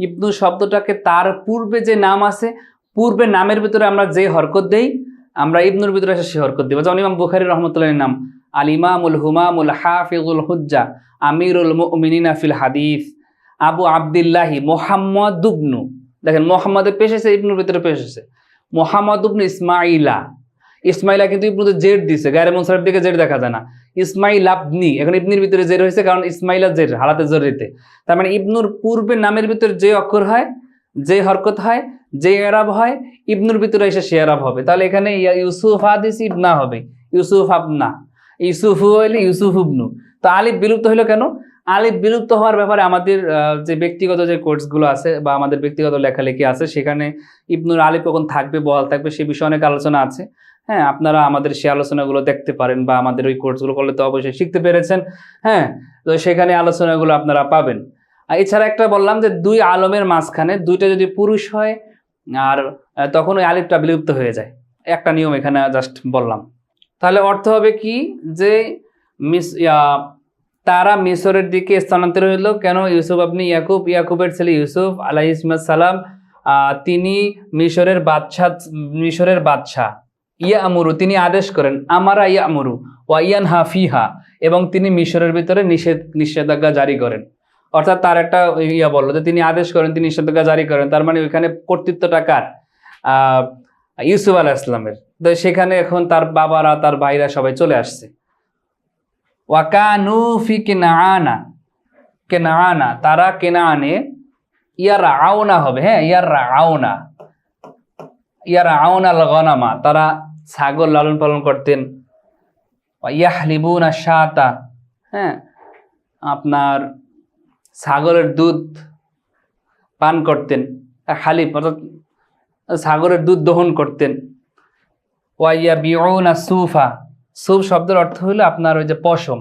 ইবনু শব্দটাকে তার পূর্বে যে নাম আছে, পূর্বে নামের ভিতরে আমরা যে হরকত দেই, আমরা ইবনুর ভিতরে এসে সে হরকত দিব। যেমন ইমাম বুখারী রাহমাতুল্লাহির নাম আল ইমামুল হুমামুল হাফিজুল হুজ্জা আমিরুল মুমিনিনা ফিল হাদিস আবু আব্দুল্লাহি মুহাম্মদ ইবনু, দেখেন মোহাম্মদে পেশ এসে ইবনুর ভিতরে পেশ এসেছে মুহাম্মদ ইবনু ইসমাইলা। ইসমাইলা কিন্তু ইবনুতে জেড দিছে, গায়রে মুনসারিফ দিকে জেড দেখা যায় না। ইসমাইল আবনি, এখন ইবনির ভিতরে জেড হয়েছে কারণ ইসমাইলা জেড হালাতে জরিতে। তার মানে ইবনুর পূর্বে নামের ভিতরে যে অক্ষর হয়, যে হরকত হয়, যে এরাব হয়, ইবনুর ভিতরে এসে সে এরাব হবে। তাহলে এখানে ইউসুফ হাদিস ইবনা হবে, ইউসুফ আবনা, ইউসুফ হইলে ইউসুফ ইবনু। তো আলিফ বিলুপ্ত হলো কেন? আলিফ বিলুপ্ত হওয়ার ব্যাপারে আমাদের যে ব্যক্তিগত যে কোর্সগুলো আছে বা আমাদের ব্যক্তিগত লেখালেখি আছে, সেখানে ইবনুর আলিফ কখন থাকবে বহাল থাকবে সে বিষয়ে অনেক আলোচনা আছে। হ্যাঁ, আপনারা আমাদের সেই আলোচনাগুলো দেখতে পারেন বা আমাদের ওই কোর্সগুলো করলে তো অবশ্যই শিখতে পেরেছেন। হ্যাঁ, তো সেখানে আলোচনাগুলো আপনারা পাবেন। আর এছাড়া একটা বললাম যে দুই আলমের মাঝখানে দুইটা যদি পুরুষ হয়, আর তখন ওই আলিফটা বিলুপ্ত হয়ে যায়। একটা নিয়ম এখানে জাস্ট বললাম। তাহলে অর্থ হবে কি যে তারা মিশরের দিকে স্থানান্তর হইল কেন? ইউসুফ আপনি ইয়াকুব, ইয়াকুবের ছেলে ইউসুফ আলাইহিস সালাম, তিনি মিশরের বাদশাহ ইয়া আমুরু, তিনি আদেশ করেন, আমারা ইয়া আমুরু ওয়া ইয়ান হাফিহা, এবং তিনি মিশরের ভিতরে নিষেধাজ্ঞা জারি করেন। অর্থাৎ তার একটা ইয়া বললো যে তিনি আদেশ করেন, তিনি নিষেধাজ্ঞা জারি করেন। তার মানে ওইখানে কর্তৃত্বটা কার? ইউসুফ আলাইহিস সালামের। তো সেখানে এখন তার বাবারা, তার ভাইরা সবাই চলে আসছে। ওয়াকানু ফি কেনাআনা, কেনাআনা, তারা কেনাআনে ইয়ারআউনা হবে। হ্যাঁ, ইয়ারআউনা, ইয়ারআউনা আল গনামা, তারা ছাগল লালন পালন করতেন। ইয়াহলিবুনা শাতা, হ্যাঁ, আপনার ছাগলের দুধ পান করতেন। হালিব অর্থাৎ ছাগলের দুধ দহন করতেন। ওয়াইয়াবিউনা সুফা, সুফ শব্দের অর্থ হলো আপনার ওই যে পশম,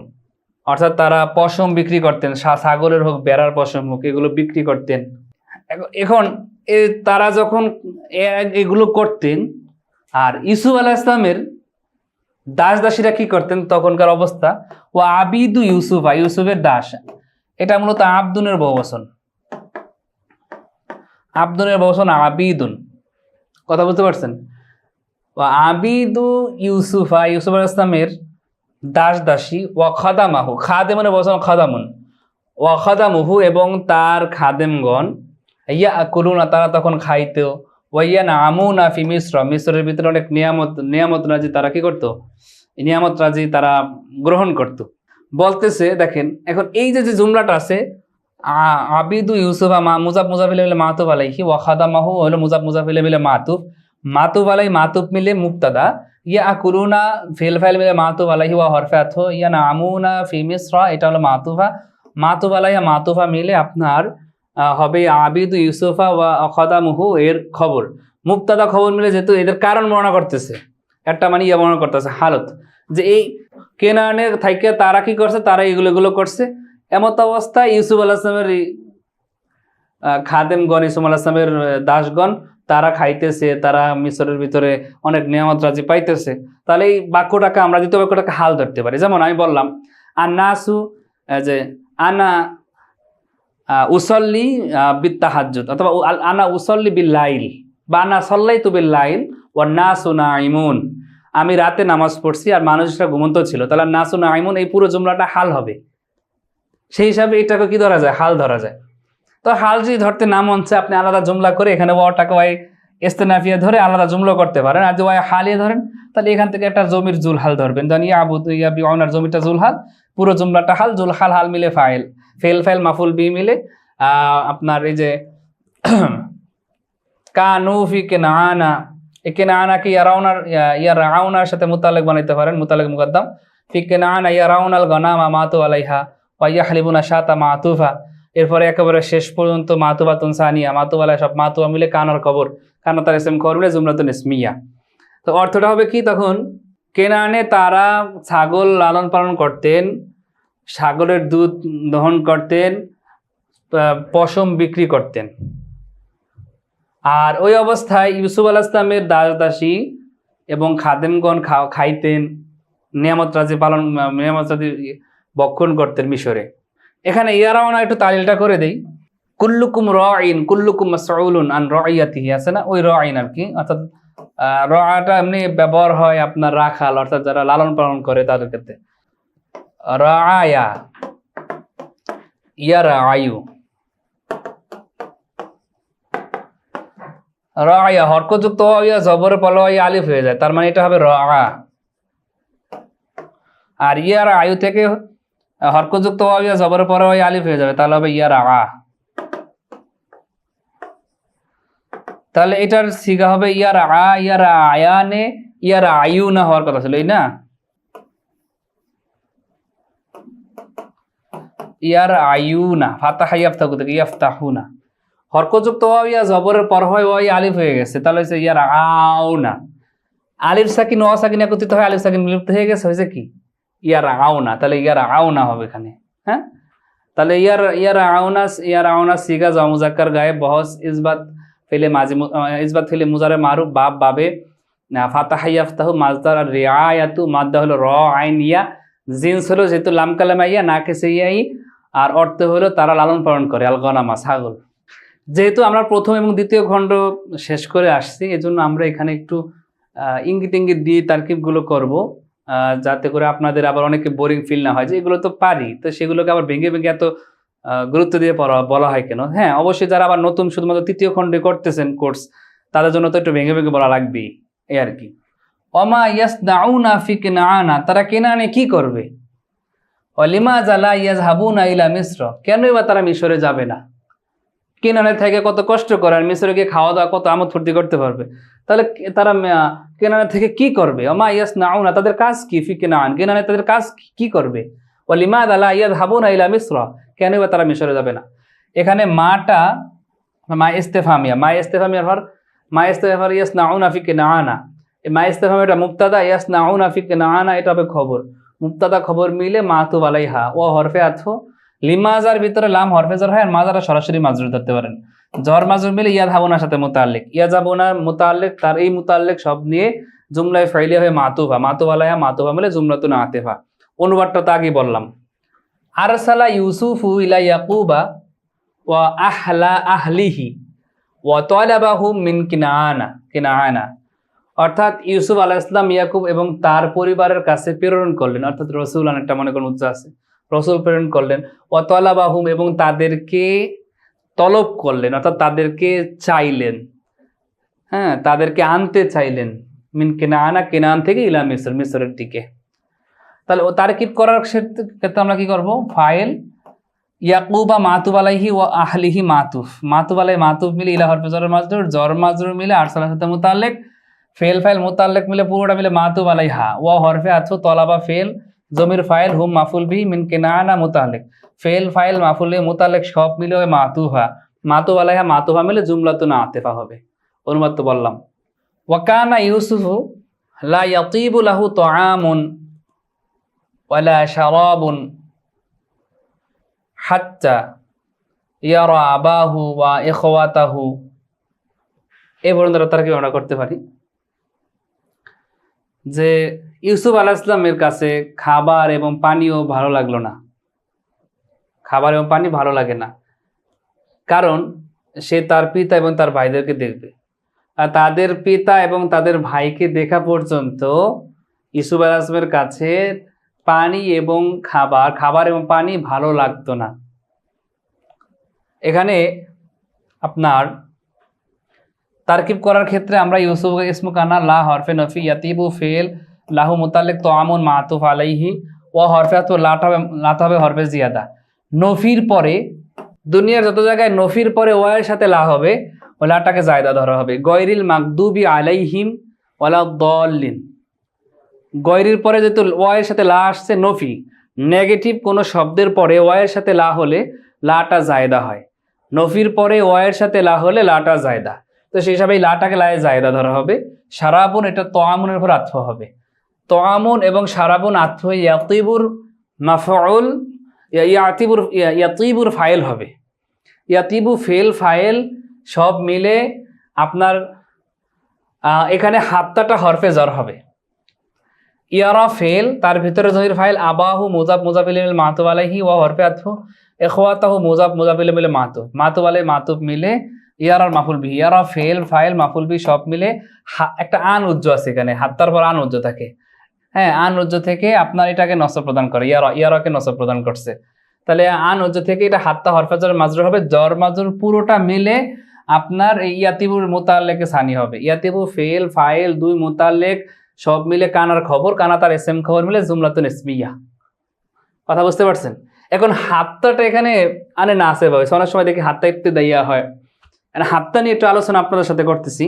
অর্থাৎ তারা পশম বিক্রি করতেন, ছাগলের হোক বেড়ার পশম হোক, এগুলো বিক্রি করতেন। এখন তারা যখন এগুলো করতেন, আর ইউসুফ আলাইহিস সালামের দাস দাসীরা কি করতেন তখনকার অবস্থা? ও আবিদু ইউসুফা, ইউসুফের দাস। এটা মূলত আবদুনের বহুবচন, আব্দুনের বচন আবিদুন, কথা বুঝতে পারছেন? আবিদু ইউসুফা, ইউসুফ আলাইহিস সালামের দাস দাসী, ওয়া খাদামাহু, খাদেমের বচন খাদামুন, ওয়া খাদামুহু এবং তার খাদেমগণ, ইয়াকুলুনা তারা তখন খাইতো, ওয়া ইয়ানআমুনা ফি মিসর, মিসরের ভিতরে অনেক নিয়ামত রাজি তারা কি করতো, নিয়ামত রাজি তারা গ্রহণ করত। বলতেছে দেখেন এখন এই যে যে জুমলাটা আছে, আবিদু ইউসুফা মুজাফ মুজাফিল মিলে মাতুফ আলাইহি, ওয়া খাদামাহু হলো মুজাফ মুজাফিল মিলে মাতুফ, মাতুফ আলাই মাতুফ মিলে মুবতাদা, ইয়াকুলুনা ফিল ফাইল মিলে মাতুফ আলাইহি ওয়া হরফে আতফ, ইয়ানআমুনা ফি মিসর এটা হলো মাতুফা, মাতুফ আলাইহি মাতুফা মিলে আপনার হবে আবিদু ইউসুফা ওয়া খাদামুহু এর খবর, মুবতাদা খবর মিলে যেহেতু এদের কারণ বর্ণনা করতেছে, একটা মানে ইয়া বর্ণনা করতেছে হালত, যে এই কেনানের থাইকে তারা কি করছে, তারা এগুলো করছে। এমত অবস্থায় ইউসুফ আলাইহিস সালামের খাদেমগণ, ইউসুফ আলাইহিস সালামের দাসগণ তারা খাইতেছে, তারা মিসরের ভিতরে অনেক নিয়ামত রাজি পাইতেছে। তাহলে এই বাক্যটাকে আমরা দ্বিতীয় বাক্যটাকে হাল ধরতে পারি। যেমন আমি বললাম আন্নাসু, যে আনা উসল্লি বিত্তাহাজ্জুদ, অথবা আনা উসল্লি বিল লাইল, বা আনা সাল্লাইতু বিল লাইল ওয়ান নাসু নাইমুন, আমি রাতে নামাজ পড়ছি আর মানুষরা ঘুমন্ত ছিল। তাহলে নাসু নাইমুন এই পুরো জুমলাটা হাল হবে, সেই হিসাবে এটাকে কি ধরা যায়, হাল ধরা যায়। তো হাল যদি ধরতে না মন চায় আপনি আলাদা জুমলা করে এখানে ওয়াটাকে ওয়াই ইস্তেনাফিয়া ধরে আলাদা জুমলা করতে পারেন। আর যদি ওয়াই হালিয়ে ধরেন তাহলে এখান থেকে একটা জমির জুল হাল ধরবেন, যেমন ইয়াবুদু ইয়াবিউনার জমিটা জুল হাল, পুরো জুমলাটা হাল, জুল হাল হাল মিলে ফাইল, ফেল ফাইল মাফুল বি মিলে আপনার এই যে কানু ফি কেনাআনা, এই কেনাআনা কি ইয়ারাউনার সাথে মুতাল্লিক বানাইতে পারেন, মুতাল্লিক মুকদ্দাম, ফি কেনাআনা ইয়ারাউনাল গনামা মাতু আলাইহা ওয়া ইয়াহলিবুনা শাতা মাতুফা, এরপরে একেবারে শেষ পর্যন্ত মাতুবাতুন সানিয়া, মাতু আলাই সব মাতুয়া মিলে কানার খবর, কানা তার ইসম খবর মিলে জুমলাতুন ইসমিয়া। তো অর্থটা হবে কি, তখন কেনানে তারা ছাগল লালন পালন করতেন, ছাগলের দুধ দহন করতেন, পশম বিক্রি করতেন, আর ওই অবস্থায় ইউসুফ আলাইহিস সালামের দাস দাসী এবং খাদেমগণ খাইতেন, নিয়ামত রাজি পালন, নিয়ামত রাজি বক্ষণ করতেন মিশরে। এখানে ইয়ারাউনা একটু তালিলটা করে দেই, কুল্লুকুম রাইন কুল্লুকুম মাসউলুন আন রাইয়াতিহি আছে না, ওই রাইন আর কি, অর্থাৎ রাআটা এমনি ব্যবহার হয় আপনার রাখাল, অর্থাৎ যারা লালন পালন করে তাদের ক্ষেত্রে। রাআয়া ইয়ারাআয়ু, রাআয়া হরকতযুক্ত ইয়া জবরে পল ইয়া আলিফ হয়ে যায়, তার মানে এটা হবে রাআ। আর ইয়ারাআয়ু থেকে হরকতযুক্ত ইয়া জবরের পরে ওই আলিফ হয়ে যাবে, তাহলে হবে ইয়ারাআ। তাহলে এটার সিগা হবে ইয়ারাআ, ইয়ারাআয়ানে, ইয়ারাআয়ুনা হওয়ার কথা ছিল, এই না, ইয়ারাআয়ুনা, ফাতাহা ইয়াফতাহু থেকে ইয়াফতাহুনা, হরকতযুক্ত ইয়া জবরের পর হয় ওই আলিফ হয়ে গেছে, তাহলে হচ্ছে ইয়ারাআউনা, আলিফ সাকিন ওয়া সাকিন একত্রিত হয়, আলিফ সাকিন বিলুপ্ত হয়ে গেছে, হয়েছে কি ইয়ারাআউনা, তাহলে ইয়ারাআউনা হবে এখানে। হ্যাঁ, তাহলে ইয়ারাআউনা সিগা জ মুজাক্কার গায়েব বহস ইসবাত ফেলে মাজি, ইসবাত ফেলে মুজারে মারুফ বাব বাবে ফাতাহা ইয়াফতাহু মাজদার, আর রিআয়াতু মাদ্দা হলো র আইন ইয়া, জিন্স হলো যেহেতু লাম কালামা ইয়া না কেসে ইয়াই, আর অর্থ হলো তারা লালন পালন করে, আল গনামা ছাগল। যেহেতু আমরা প্রথম এবং দ্বিতীয় খণ্ড শেষ করে আসছি, এজন্য আমরা এখানে একটু ইঙ্গিত ইঙ্গিত দিয়ে তারকিবগুলো করব, যাতে করে আপনাদের আবার অনেকে বোরিং ফিল না হয় যে এগুলো তো পারি, তো সেগুলোকে আবার ভেঙে ভেঙে এত গুরুত্ব দিয়ে বলা হয় কেন। হ্যাঁ, অবশ্যই যারা আবার নতুন শুধুমাত্র তৃতীয় খণ্ডে করতেছেন কোর্স, তাদের জন্য তো একটু ভেঙে ভেঙে বলা লাগবেই, এই আর কি। ওমা ইয়াসনাউনা ফি কেনাআনা, তারা কেনানে কি করবে, ওয়ালিমাযা লা ইয়াযহাবুনা ইলা মিসর, কেনই বা তারা মিশরে যাবে না, কেনানে থেকে কত কষ্ট করে আর মিশরে গিয়ে খাওয়া দাওয়া কত আমোদ ফুর্তি করতে পারবে, তাহলে তারা কেনানে থেকে কি করবে, ওমা ইয়াসনাউনা তাদের কাজ কি, ফি কেনান কেনানে তাদের কাজ কি করবে, ওয়ালিমাযা লা ইয়াযহাবুনা ইলা মিসর, কেনই বা তারা মিশরে যাবে না। এখানে মাটা মা ইস্তেফামিয়া, মা ইস্তেফামিয়ার পর মা ইস্তেফার ইয়াসনাউনা ফি কেনানা, এই মা ইস্তেফামিয়া এটা মুবতাদা, ইয়াসনাউনা ফি কেনানা এটা হবে খবর, মুবতাদা খবর মিলে মাতুব আলাইহা ও হরফে আতফ, লিমাজার ভিতরে লাম হরফে জর হয় আর মাজারা সরাসরি মাজরুর ধরতে পারেন, জর মাজরুর মিলে ইয়াযহাবুনার সাথে মুতাআল্লিক, ইয়াযহাবুনার মুতাআল্লিক, তার এই মুতাআল্লিক সব নিয়ে জুমলায়ে ফাইলিয়া হয়ে মাতুবা, মাতুব আলাইহা মাতুবা মিলে জুমলাতুন আতিফা। অনুবাদটা তো আগেই বললাম, আরসালা ইউসুফু ইলা ইয়াকুবা ওয়া আহলা আহলিহি ওয়া তালাবাহুম মিন কিনাআনা, অর্থাৎ ইউসুফ আলাইহিস সালাম ইয়াকুব এবং তার পরিবারের কাছে প্রেরণ করলেন, অর্থাৎ রসুল অনেকটা মনে করেন উচ্চ আছে, রসুল প্রেরণ করলেন। ওয়া তালাবাহুম, এবং তাদেরকে তলব করলেন, অর্থাৎ তাদেরকে চাইলেন, হ্যাঁ তাদেরকে আনতে চাইলেন, মিন কিনাআনা, কিনান থেকে ইলা মিসর, মিসরের দিকে। তাহলে ও তারকিব করার ক্ষেত্রে আমরা কি করব? ফাইল ইয়াকুবা মাতুব আলাইহি ওয়া আহলিহি মাতুফ, মাতুব আলাই মাতুফ মিলে ইলা হরফে জর মাজরুর, জর মাজরুর মিলে আরসালার সাথে মুতাল্লিক, ফেল ফাইল মুতাল্লিক মিলে পুরোটা মিলে মাতুব আলাইহা, ওয়া হরফে আতফ তলাবা ফেল জমির ফাইল হুম মাফুল বিহি মিন কিনানা মুতাল্লিক, ফেল ফাইল মাফুল বিহি মুতাল্লিক সব মিলে ওই মাতুফা, মাতুব আলাইহা মাতুফা মিলে জুমলাতুন আতিফা হবে। অনুবাদ তো বললাম। ওয়া কানা ইউসুফু লা ইয়াতিবু লাহু তাআমুন ওয়ালা শারাবুন হাত্তা ইয়ারা আবাহু ওয়া ইখওয়াতাহু। এই পর্যন্ত তারা কি আমরা করতে পারি যে ইউসুফ আলাইহিস সালামের কাছে খাবার এবং পানিও ভালো লাগলো না, খাবার এবং পানি ভালো লাগে না, কারণ সে তার পিতা এবং তার ভাইদেরকে দেখবে, আর তাদের পিতা এবং তাদের ভাইকে দেখা পর্যন্ত ইউসুফ আলাইহিস সালামের কাছে পানি এবং খাবার এবং পানি ভালো লাগতো না। এখানে আপনার তারকিব করার ক্ষেত্রে আমরা ইউসুফ ইসমু কানা লা হরফে নফি ইয়াতিবু ফেল লাহু মুতাল্লিক তাআমুন মাতুফ আলাইহি ওয়া হরফে আতফ লাটা হবে হরফে জিয়াদা। নফির পরে দুনিয়ার যত জায়গায় নফির পরে ওয়ার সাথে লা হবে, ও লাটাকে জায়দা ধরা হবে। গয়রিল মাগদুবি আলাইহিম ওয়ালা দল্লিন, গয়রির পরে যেহেতু ওয়ার সাথে লা আসছে নফি, নেগেটিভ কোনো শব্দের পরে ওয়ার সাথে লা হলে লাটা জায়দা হয়, নফির পরে ওয়ার সাথে লা হলে লাটা জায়দা, তো সেই হিসাবে লাটাকে লায়ে জায়দা ধরা হবে। সারাবুন এটা তোয়ামুনের উপর আতফ হবে, তোয়ামুন এবং সারাবুন আতফ ইয়াতিবুর মাফউল, ইয়াতিবুর ফাইল হবে, ইয়াতিবু ফেল ফাইল সব মিলে আপনার এখানে হাত্তাটা হরফে জর হবে। ইয়ারা ফেল, তার ভিতরে জমির ফাইল, আবাহু মুজাব মুজাফিল মিলে মাতুব আলাইহি ওয়া হরফে আতফ, ইখওয়াতাহু মুজাব মুজাফিল মিলে মাতুব আলাই মাতুব মিলে ইয়ারার মাফুল বিহি, ইয়ারা ফেল ফাইল মাফুল বিহি সব মিলে একটা আন উজ্জ আছে এখানে, হাত্তার পর আন উজ্জ থাকে, হ্যাঁ আন উজ্জ থেকে আপনার এটাকে নসব প্রদান করে, ইয়ারাকে নসব প্রদান করছে, তাহলে আন উজ্জ থেকে এটা হাত্তা হরফে জর মাজরুর হবে, জর মাজরুর পুরোটা মিলে আপনার ইয়াতিবুর মুতাল্লিকে সানি হবে। ইয়াতিবু ফেল ফাইল দুই মুতাল্লিক সব মিলে কানার খবর, কানা তার এসএম খবর মিলে জুমলাতুন ইসমিয়া। কথা বুঝতে পারছেন? এখন হাত্তাটা এখানে আনে না আসে ভাই, অনেক সময় দেখি হাত্তা একটু দেয়া হয়, হাত্তা নিয়ে একটু আলোচনা আপনাদের সাথে করতেছি।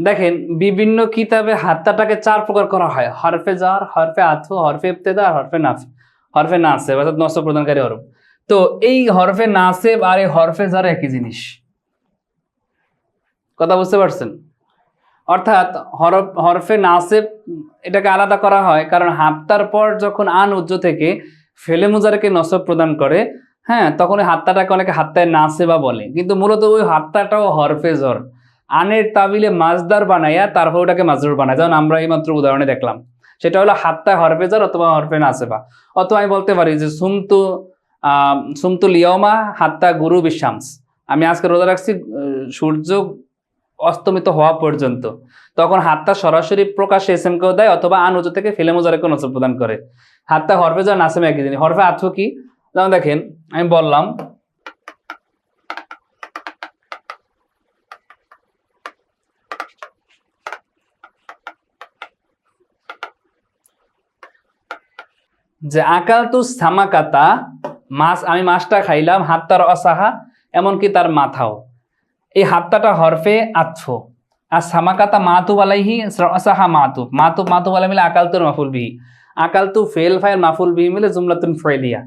দেখেন বিভিন্ন কিতাবে হাত্তাটাকে 4 প্রকার করা হয়, হরফে জার, হরফে আতফ, হরফে ইবতেদা আর হরফে নাসেব অর্থাৎ নসব প্রদানকারী হরফ। তো এই হরফে নাসেব আর এই হরফে জার একই জিনিস, কথা বুঝতে পারছেন? অর্থাৎ হরফে নাসেব এটাকে আলাদা করা হয়, কারণ হাত্তার পর যখন আন উজ্জ থেকে ফেলে মুজারকে নসব প্রদান করে, হ্যাঁ তখন ওই হাত্তাটাকে অনেকে হাত্তায় নাসেবা বলে, কিন্তু মূলত ওই হাত্তাটাও হরফে জর, আনের তাবিলে মাজদার বানাইয়া তারপর ওটাকে মাজরুর বানায়, যেমন আমরা এই মাত্র উদাহরণে দেখলাম, সেটা হলো হাত্তায় হরফে জর অথবা হরফে নাসেবা। অথবা আমি বলতে পারি যে সুমতু লিয়মা হাত্তা গুরু বিশামস, আমি আজকে রোজা রাখছি সূর্য অস্তমিত হওয়া পর্যন্ত, তখন হাত্তা সরাসরি প্রকাশ্যে এসএম কেও দেয় অথবা আন উজু থেকে ফেলে মুজারকে নসব প্রদান করে। হাত্তা হরফে জর নাসেম একই জিনিস। হরফে আতফ কি? যেমন দেখেন আমি বললাম যে আকালতু সামাকাতা, মাছ আমি মাছটা খাইলাম, হাত্তার অসাহা এমনকি তার মাথাও, এই হাত্তাটা হরফে আতফ, আর সামাকাতা মাতুব আলাইহি অসাহা মাতুব আলাই মিলে আকালতুর মাফুল বিহি, আকালতু ফেল ফাইল মাফুল বিহি মিলে জুমলাতুন ফাইলিয়া।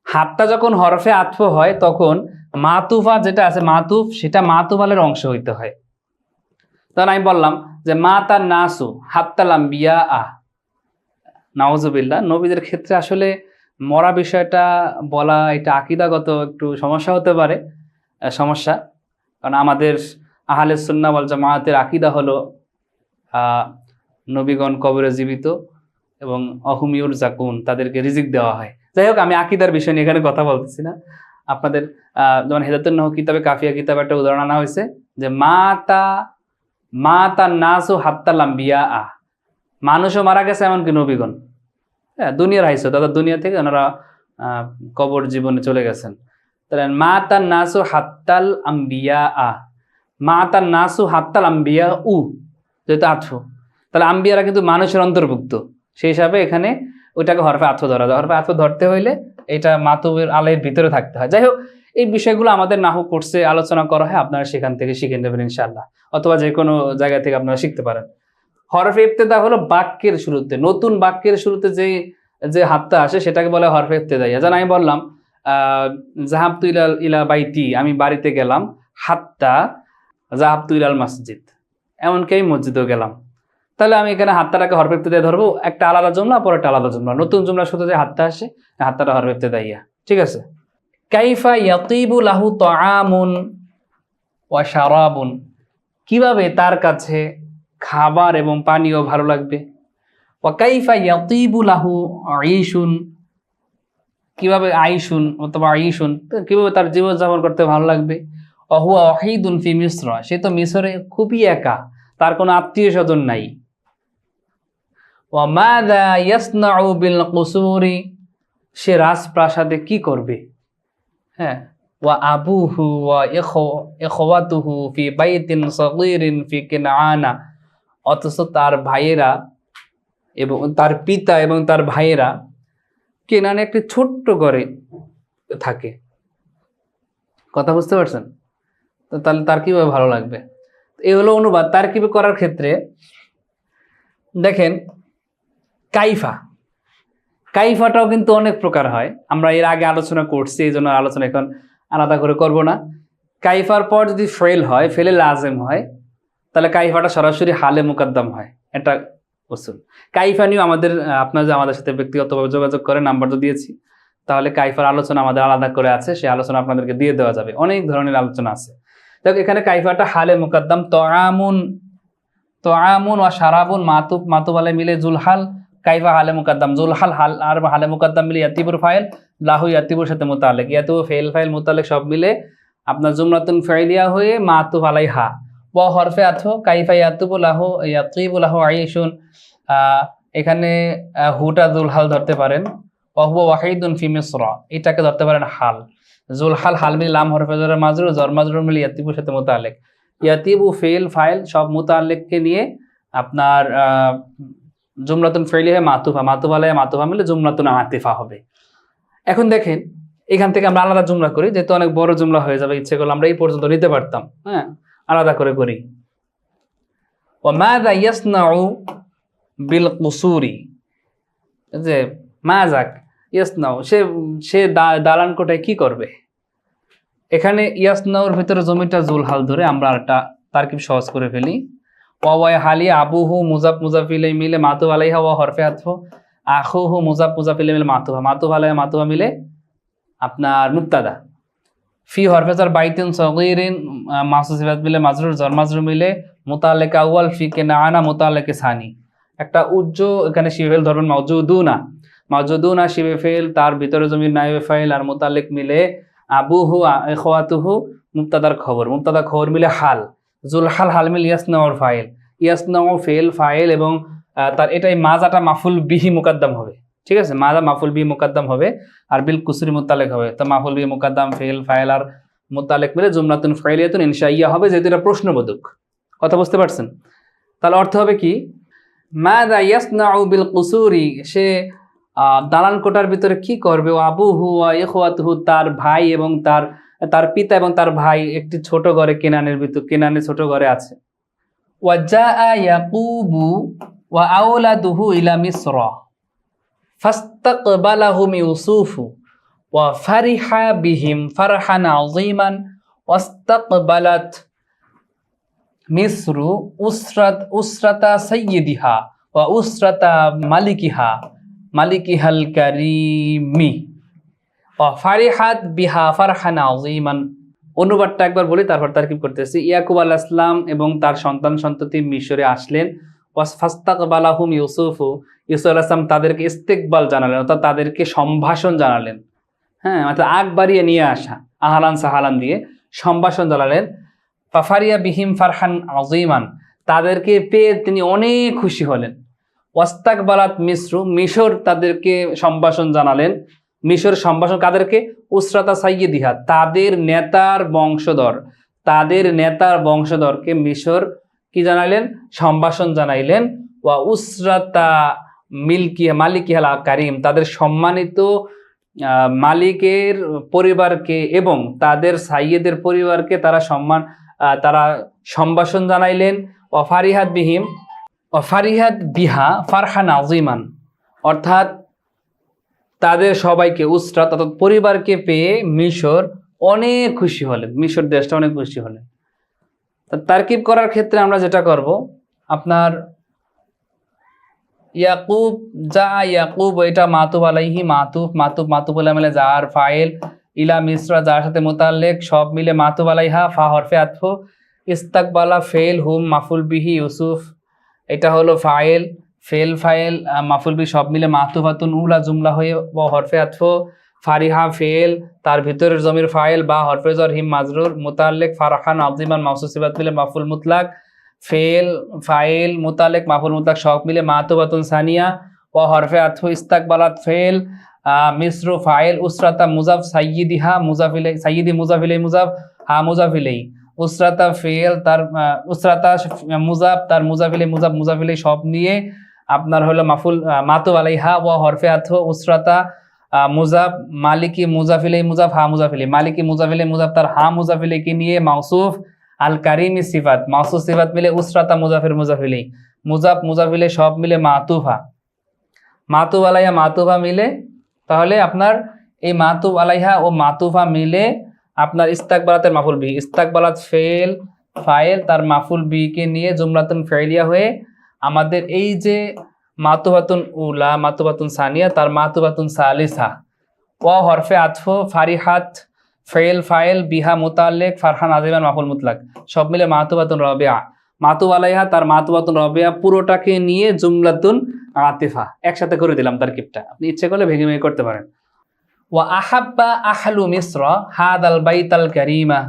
হাত্তা যখন হরফে আতফ হয় তখন মাতুফা যেটা আছে মাতুফ, সেটা মাতুব আলের অংশ হইতে হয়। তখন আমি বললাম যে মা তার নাসু হাত্তালাম বিয়া আহ, নাউজুবিল্লাহ, নবীদের ক্ষেত্রে আসলে মরা বিষয়টা বলা এটা আকীদাগত একটু সমস্যা হতে পারে, সমস্যা। কারণ আমাদের আহলে সুন্নাহ ওয়াল জামায়াতের আকীদা হলো নবীগণ কবরে জীবিত এবং অহুম ইউরজাকুন, তাদেরকে রিজিক দেওয়া হয়। যাই হোক, আমি আকীদার বিষয় নিয়ে এখানে কথা বলতেছি না। আপনাদের যেমন হেদায়াতুন নাহু কিতাবে, কাফিয়া কিতাবে একটা উদাহরণ আনা হয়েছে যে মাতা নাসু হাত্তাল আম্বিয়া, মানুষও মারা গেছে এমনকি নবীগণ। হ্যাঁ, দুনিয়ার হাইছে, তাদের দুনিয়া থেকে ওনারা কবর জীবনে চলে গেছেন। তাহলে মাতান নাসু হাত্তাল আম্বিয়া, মাতান নাসু হাত্তাল আম্বিয়া যেহেতু আঠো, তাহলে আম্বিয়ারা কিন্তু মানুষের অন্তর্ভুক্ত, সেই হিসাবে এখানে ওইটাকে হরফে আথো ধরা যায়। হরফে আথো ধরতে হইলে এটা মাতুবের আলের ভিতরে থাকতে হয়। যাই হোক, এই বিষয়গুলো আমাদের নাহু কোর্সে আলোচনা করা হয়, আপনারা সেখান থেকে শিখে নেবেন ইনশাআল্লাহ, অথবা যে কোনো জায়গা থেকে আপনারা শিখতে পারেন। হরফে ইবতেদা হলো বাক্যের শুরুতে, নতুন বাক্যের শুরুতে যে হাতটা আসে সেটাকে বলে হরফে ইবতেদাইয়া। যেন আমি বললাম জাহাবতু ইলা বাইতি, আমি বাড়িতে গেলাম, হাত্তা জাহাবতু ইলাল মসজিদ, এমনকি আমি মসজিদেও গেলাম। তাহলে আমি এখানে হাত্তাটাকে হরফে ইবতেদাইয়া ধরবো, একটা আলাদা জুমলা, পরে একটা আলাদা জুমলা। নতুন জুমলার শুরুতে যে হাতটা আসে, হাতটা হরফে ইবতেদাইয়া। ঠিক আছে। কাইফা ইয়াতিবু লাহু তাআমুন ওয়া শারাবুন, কিভাবে তার কাছে খাবার এবং পানীয় ভালো লাগবে। ওয়া কাইফা ইয়াতিবু লাহু আইশুন, কিভাবে আইশুন অথবা আইশুন, কিভাবে তার জীবনযাপন করতে ভালো লাগবে। ওয়া হুয়া ওয়াহিদুন ফি মিসর, সে তো মিসরে খুবই একা, তার কোনো আত্মীয় স্বজন নাই। ওয়া মাযা ইয়াসনাউ বিল কুসুরি, সে রাজপ্রাসাদে কি করবে। হ্যাঁ, ওয়া আবুহু ওয়া ইখওয়াতুহু ফি বাইতিন সাগীরিন ফি কিনআনা, অথচ তার ভাইয়েরা এবং তার পিতা এবং তার ভাইয়েরা কেনানে একটি ছোট্ট ঘরে থাকে। কথা বুঝতে পারছেন? তো তাহলে তার কিভাবে ভালো লাগবে। এই হলো অনুবাদ। তারকিব করার ক্ষেত্রে দেখেন, কাইফাটাও কিন্তু অনেক প্রকার হয়, আমরা এর আগে আলোচনা করছি, এই জন্য আলোচনা এখন আলাদা করে করব না। কাইফার পর যদি ফেল হয়, ফেলে লাজেম হয়, তাহলে কাইফাটা সরাসরি হালে মুকাদ্দাম হয়, এটা উসুল। কাইফা নিয়েও আপনারা যে আমাদের সাথে ব্যক্তিগতভাবে যোগাযোগ করে, নাম্বার তো দিয়েছি, তাহলে কাইফার আলোচনা আমাদের আলাদা করে আছে, সেই আলোচনা আপনাদেরকে দিয়ে দেওয়া যাবে। অনেক ধরনের আলোচনা আছে। দেখ, এখানে কাইফাটা হালে মুকাদ্দাম, তোয়ামুন ওয়া শারাবুন মাতুব আলে মিলে জুলহাল, কাইফা হালে মুকাদ্দাম, জুলহাল হাল আর হালে মুকাদ্দাম মিলে ইয়াতিবুর ফাইল, লাহু ইয়াতিবুর সাথে মুতাআল্লিক, ইয়াতিবু ফেল ফাইল মুতাআল্লিক সব মিলে আপনার জুমলাতুন ফাইলিয়া হয়ে মাতুব আলাইহা। ওয়া হরফে আথো, কাইফা ইয়াতিবু লাহু ইয়াতিবু লাহু আইশুন, এখানে হুটা জুলহাল ধরতে পারেন। ওয়া হুয়া ওয়াহিদুন ফি মিসর, এটাকে ধরতে পারেন হাল। জুলহাল হাল মিলে লাম হরফে জর মাজরুর, জর মাজরুর মিলে ইয়াতিবুর সাথে মুতাআল্লিক, ইয়াতিবু ফেল ফাইল সব মুতাআল্লিককে নিয়ে আপনার জুমলাতুন ফাইলিয়া মাতুফা আলাইহা, মাতুফা মিলে জুমলাতুন আতিফা হবে। এখন দেখেন, এখান থেকে আমরা আলাদা জুমলা করি, যেহেতু অনেক বড় জুমলা হয়ে যাবে, ইচ্ছে করলে আমরা এই পর্যন্ত নিতে পারতাম। হ্যাঁ, আলাদা করে করি। ওয়া মাযা ইয়াসনাউ বিল কুসুরি, যে মাযাক ইয়াসনাউ, সে দালান কোঠায় কি করবে। এখানে ইয়াসনাউর ভিতরে জমিটা জুলহাল ধরে আমরা একটা তারকিব সহজ করে ফেলি। ওয়া হালি আবুহু মুজাফ ইলাইহি মিলে মাতুব আলাইহা, ওয়া হরফে আতফ, আখুহু মুজাফ ইলাইহি মিলে মাতুব আলাইহা, মাতুবা মিলে আপনার মুবতাদা। ফি হরফে জার বাইতিন সাগীরিন, মাসুস সিফাত মিলে মাজরুর, জর মাজরুর মিলে মুতাআল্লিক আউয়াল, ফি কিনআনা মুতাআল্লিক সানি। একটা এখানে শিবে ফেল ধরবেন মাওজুদুনা শিবে ফেল, তার ভিতরে জমির নাইবে ফাইল, আর মুতাআল্লিক মিলে আবুহু ইখওয়াতুহু, মুবতাদার খবর, মুবতাদা খবর মিলে হাল, জুলহাল হাল মিল ইয়াসনাউর ফাইল, ইয়াসনাউ ফেল ফাইল, এবং তার এটাই মাজাটা মাফুল বিহি মুকাদ্দাম হবে। ঠিক আছে, মাজা মাফুল বিহি মুকাদ্দাম হবে, আর বিল কুসরি মুতাআল্লিক হবে। তো মাফুল বিহি মুকাদ্দাম, ফেল ফাইল আর মুতাআল্লিক মিলে জুমলাতুন ফাইলিয়াতুন ইনশাইয়া হবে, যেহেতু এটা প্রশ্নবোধক। কথা বুঝতে পারছেন? তাহলে অর্থ হবে কি, মাযা ইয়াসনাউ বিল কুসুরি, সে দালান কোটার ভিতরে কি করবে। ও আবুহু ওয়া ইখওয়াতুহু, তার ভাই এবং তার পিতা এবং তার ভাই একটি ছোট ঘরে কেনানে ছোট ঘরে আছে। ওয়া জাআ ইয়াকুবু ওয়া আওলাদুহু ইলা মিসর ফাস্তাকবালাহুম ইউসুফু ওয়া ফারিহা বিহিম ফারহান আযীমান ওয়াস্তাকবালাত মিসরু উসরাতা সাইয়্যিদিহা ওয়া উসরাতা মালিকিহাল কারিমি ওয়া ফারিহাত বিহা ফারহান আযীমান। অনুবাদটা একবার বলি, তারপর তারকিব করতেছি। ইয়াকুব আলাইহিস সালাম এবং তার সন্তান সন্ততি মিশরে আসলেন। ফাস্তাকবালাহুম ইউসুফু, ইউসুফ আলাইহিস সালাম তাদেরকে ইস্তেকবাল জানালেন, অর্থাৎ তাদেরকে সম্ভাষণ জানালেন। হ্যাঁ, অর্থাৎ আগ বাড়িয়ে নিয়ে আসা, আহলান সাহালান দিয়ে সম্ভাষণ জানালেন। ফাফারিয়া বিহিম ফারহান আযীমান, তাদেরকে পেয়ে তিনি অনেক খুশি হলেন। ওয়াস্তাকবালাত মিসরু, মিশর তাদেরকে সম্ভাষণ জানালেন। মিশর সম্ভাষণ কাদেরকে? উসরাতা সাইয়্যিদিহা, তাদের নেতার বংশধর, তাদের নেতার বংশধরকে মিশর কি জানাইলেন? সম্ভাষণ জানাইলেন। ওয়া উসরাতা মালিকিহাল কারিম, তাদের সম্মানিত মালিকের পরিবারকে এবং তাদের সাইয়েদের পরিবারকে তারা সম্ভাষণ জানাইলেন। ফারিহাত বিহা ফারহান আযীমান, অর্থাৎ তাদের সবাইকে উসরাত অর্থাৎ পরিবারকে পেয়ে মিশর অনেক খুশি হলেন, মিশর দেশটা অনেক খুশি হলেন। তারকিব করার ক্ষেত্রে আমরা যেটা করব, আপনার ইয়াকুব ইয়াকুব, এটা মাতুব আলাইহি, মাতুব মিলে যার ফাইল, ইলা মিসরা যার সাথে মুতাল্লিক, সব মিলে মাতুব আলাইহা, ফা হরফে আতফ, ইস্তাকবালা ফেল হুম মাফুল বিহি ইউসুফ, এটা হলো ফাইল, ফাইল মাফুল বিহি সব মিলে মাতুবাতুন উলা জুমলা হয়ে হরফে আতফ, ফারিহা ফেল, তার ভিতরের জমির ফাইল, বা হরফে জর হিম মাজরুর, মুতাল্লিক ফারহান আযীমান মাউসুফ সিফাত মিলে মাফুল মুতলাক, ফেল ফাইল মুতাল্লিক মাফুল মুতলাক সব মিলে মাতুবাতুন সানিয়া, ও হরফে আতফ, ইস্তাকবালাত ফেল, মিসরু ফাইল, উসরাতা মুজাফ, সাইয়্যিদিহা মুজাফ ইলাই, সাইয়্যিদি মুজাফ ইলাই, মুজাফ হা মুজাফ ইলাই, উসরাতা ফেল, তার উসরাতা মুজাফ, তার মুজাফ ইলাই সব নিয়ে আপনার হলো মাফুল মাতুব আলাইহা, ওয়া হরফে আতফ, উসরাতা মুজাফ, মালিকি মুজাফ ইলাই, মুজাফ হা মুজাফ ইলাই, মালিকি মুজাফ ইলাই, মুজাফ তার হা মুজাফ ইলাইকে নিয়ে মাউসুফ, আল কারিমি সিফাত, মাউসুফ সিফাত মিলে উসরাতা মুজাফের মুজাফ ইলাই, মুজাফ ইলাই সব মিলে মাতুফা, মাতুব আলাইহা মাতুফা মিলে, তাহলে আপনার এই মাতুব আলাইহা ও মাতুফা মিলে আপনার ইস্তাকবালাতের মাফুল বি, ইস্তাকবালাত ফেল ফাইল, তার মাফুল বি কে নিয়ে জুমলাতুন ফাইলিয়া হয়ে আমাদের এই যে মাতুবাতুন উলা, মাতুবাতুন সানিয়া, তার মাতুবাতুন সালিসা, ওয়া হরফে আতফ, ফারিহাত ফেল ফাইল, বিহা মুতাল্লিক, ফারহান আযীমান মাফুল মুতলাক সব মিলে মাতুবাতুন রাবিআ, মাতুব আলাইহা তার মাতুবাতুন রাবিআ পুরোটাকে নিয়ে জুমলাতুন আতিফা। একসাথে করে দিলাম তারকিবটা, আপনি ইচ্ছে করলে ভেঙে ভেঙে করতে পারেন। ওয়া আহাব্বা আহলু মিসর হাদাল বাইতাল কারীমা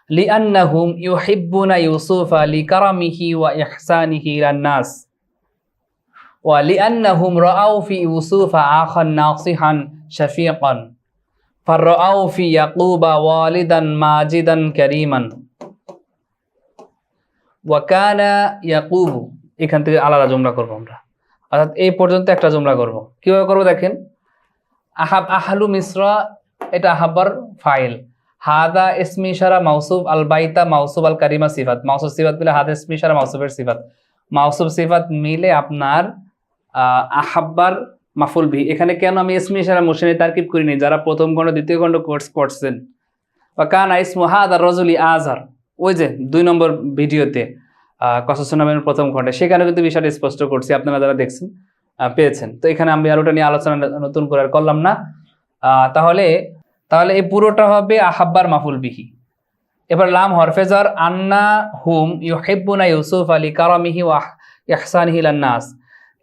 লিআন্নাহুম ইউহিব্বুনা ইউসুফা লিকারামিহি ওয়া ইহসানিহি ইলান নাস ওয়া লিআন্নাহুম রাআউ ফি ইউসুফা আখান নাসিহান শাফীকান ফারাআউ ফি ইয়াকুবা ওয়ালিদান মাজিদান কারীমান ওয়া কানা ইয়াকুব। এখান থেকে আলাদা জুমলা করব আমরা, অর্থাৎ এই পর্যন্ত একটা জুমলা করব। কিভাবে করব দেখেন, আহলু মিসরা এটা আহাব্বার ফাইল, হাদা ইসমি ইশারা মাউসুফ, আল বাইতা মাউসুফ, আল কারিমা সিফাত, মাউসুফ সিফাত মিলে হাদা ইসমি ইশারা মাউসুফের সিফাত, মাউসুফ সিফাত মিলে আপনার আহাব্বার মাফুল বি। এখানে কেন আমি ইসমি ইশারা মুশানি তারকিব করিনি? যারা প্রথম খণ্ড দ্বিতীয় খণ্ড কোর্স করছেন, বা কানা ইসমু হাদা রাজুলি আজহার, ওই যে 2 নম্বর ভিডিওতে কসস নামের প্রথম খণ্ডে, সেখানে কিন্তু বিষয়টা স্পষ্ট করছি, আপনারা যারা দেখছেন পেয়েছেন। তো এখানে আমি আর ওটা নিয়ে আলোচনা নতুন করে আর করলাম না। তাহলে এই পুরোটা হবে আহাব্বার মাফুল বিহি। এবার লাম হরফেজার, আন্না হুম ইউহিব্বুনা ইউসুফ আলী কারামিহি ওয়া ইহসানিহি ইলান নাস,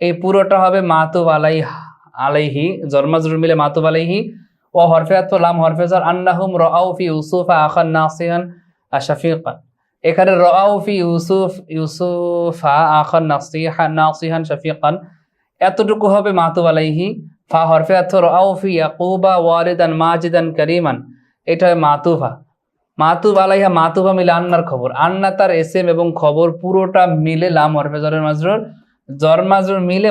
এই পুরোটা হবে মাতুব আলাইহি, জরমাজরুর মিলে মাতুব আলাইহি, ও হরফে আতফ লাম হরফেজার, আন্নাহুম রাআউ ফি ইউসুফা আখান নাসিহান শাফীকান, এখানে রাআউ ফি ইউসুফা আখান নাসিহান শাফীকান, এতটুকু হবে মাতুব আলাইহি। ফা হরফে আতফ রাআউ ফি ইয়াকুবা ওয়ালিদান মাজিদান কারীমান, এটা হয় মাতুফা। মাতুব আলাইহা মাতুফা মিলে আন্নার খবর, আন্না তার এসএম এবং খবর পুরোটা মিলে লাম হরফে জরের মাজরুর, জর মাজরুর মিলে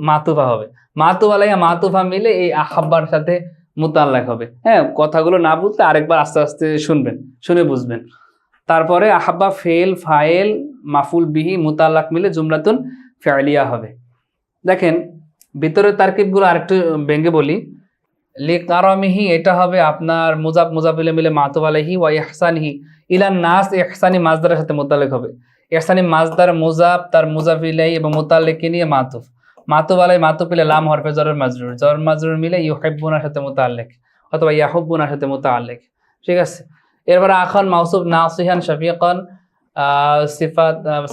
মাতুফা হবে। মাতুব আলাইহা মাতুফা মিলে এই আহাব্বার সাথে মুতাল্লাক হবে। হ্যাঁ, কথাগুলো না বুঝতে আরেকবার আস্তে আস্তে শুনবেন, শুনে বুঝবেন। তারপরে আহাব্বা ফেল ফাইল মাফুল বিহি মুতাল্লাক মিলে জুমলাতুন ফাইলিয়া হবে। দেখেন ভিতরের তারকিবগুলো আরেকটু ভেঙে বলি। লিকারামিহি এটা হবে আপনার মুজাফিলে মিলে মাতুব আলাইহি, ওয়া ইহসানিহি ইলান নাস, ইহসানি মাজদারের সাথে মুতাল্লিক হবে। ইহসানি মাজদার মুজাফ, তার মুজাফিলাই এবং মুতাল্লিককে নিয়ে মাতুব আলাই মাতুব মিলে লাম হরফে জরের মাজরুর, জর মাজরুর মিলে ইউহিব্বুনার সাথে মুতাল্লিক অথবা ইয়াহুব্বুনার সাথে মুতাল্লিক। ঠিক আছে। এরপরে আখান মাউসুফ নাসিহান শাফিকান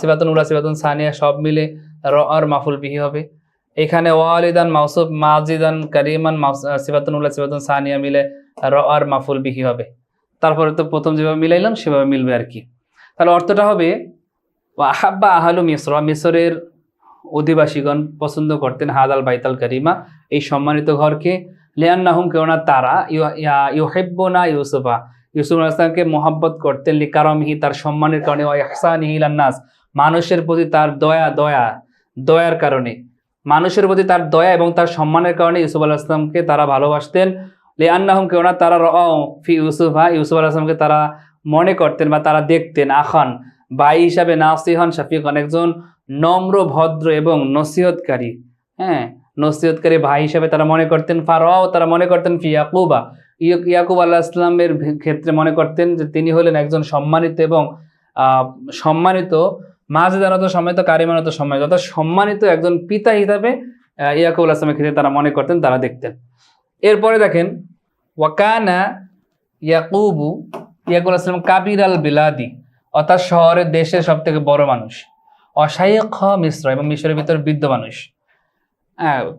সিফাতুন উলা সিফাতুন সানিয়া সব মিলে র আর মাফুল বিহি হবে। এখানে ওয়ালিদান মাউসুফ মাজিদান কারিমান সিফাতুন উলা সিফাতুন সানিয়া মিলে র আর মাফুল বিহি হবে। তারপরে তো প্রথম যেভাবে মিলাইলাম সেভাবে মিলবে আর কি। তাহলে অর্থটা হবে আহাব্বা আহালু মিসর, মিসরের অধিবাসীগণ পছন্দ করতেন হাদাল বাইতাল কারিমা, এই সম্মানিত ঘরকে, লিয়ান্নাহুম কেননা তারা ইউহিব্বুনা ইউসুফা, ইউসুফ আলাইহিস সালামকে মোহাব্বত করতেন, লিকারামিহি তার সম্মানের কারণে, ওয়া ইহসানিহি ইলান নাস মানুষের প্রতি তার দয়ার কারণে, মানুষের প্রতি তার দয়া এবং তার সম্মানের কারণে ইউসুফ আলাইহিস সালামকে তারা ভালোবাসতেন। লিআন্নাহুম কেননা তারা রাআউ ফি ইউসুফা, ইউসুফ আলাইহিস সালামকে তারা মনে করতেন বা তারা দেখতেন আখান ভাই হিসাবে, নাসিহান শাফিকান একজন নম্র ভদ্র এবং নসিহতকারী, হ্যাঁ নসিহতকারী ভাই হিসাবে তারা মনে করতেন। ফারাও তারা মনে করতেন ফি ইয়াকুবা, ইয়াকুব আলাইহিস সালামের ক্ষেত্রে মনে করতেন যে তিনি হলেন একজন সম্মানিত এবং সম্মানিত মাজিদানত সম্মানিত কারিমানত সম্মানিত, অর্থাৎ সম্মানিত একজন পিতা হিসাবে ইয়াকুব আলাইহিস সালামের ক্ষেত্রে তারা মনে করতেন, তারা দেখতেন। এরপরে দেখেন ওয়াকানা ইয়াকুব আলাইহিস সালাম কাবির আল বিলাদি, অর্থাৎ শহরের দেশের সব থেকে বড় মানুষ, অশাইখ মিশ্র এবং মিশরের ভিতরে বৃদ্ধ মানুষ।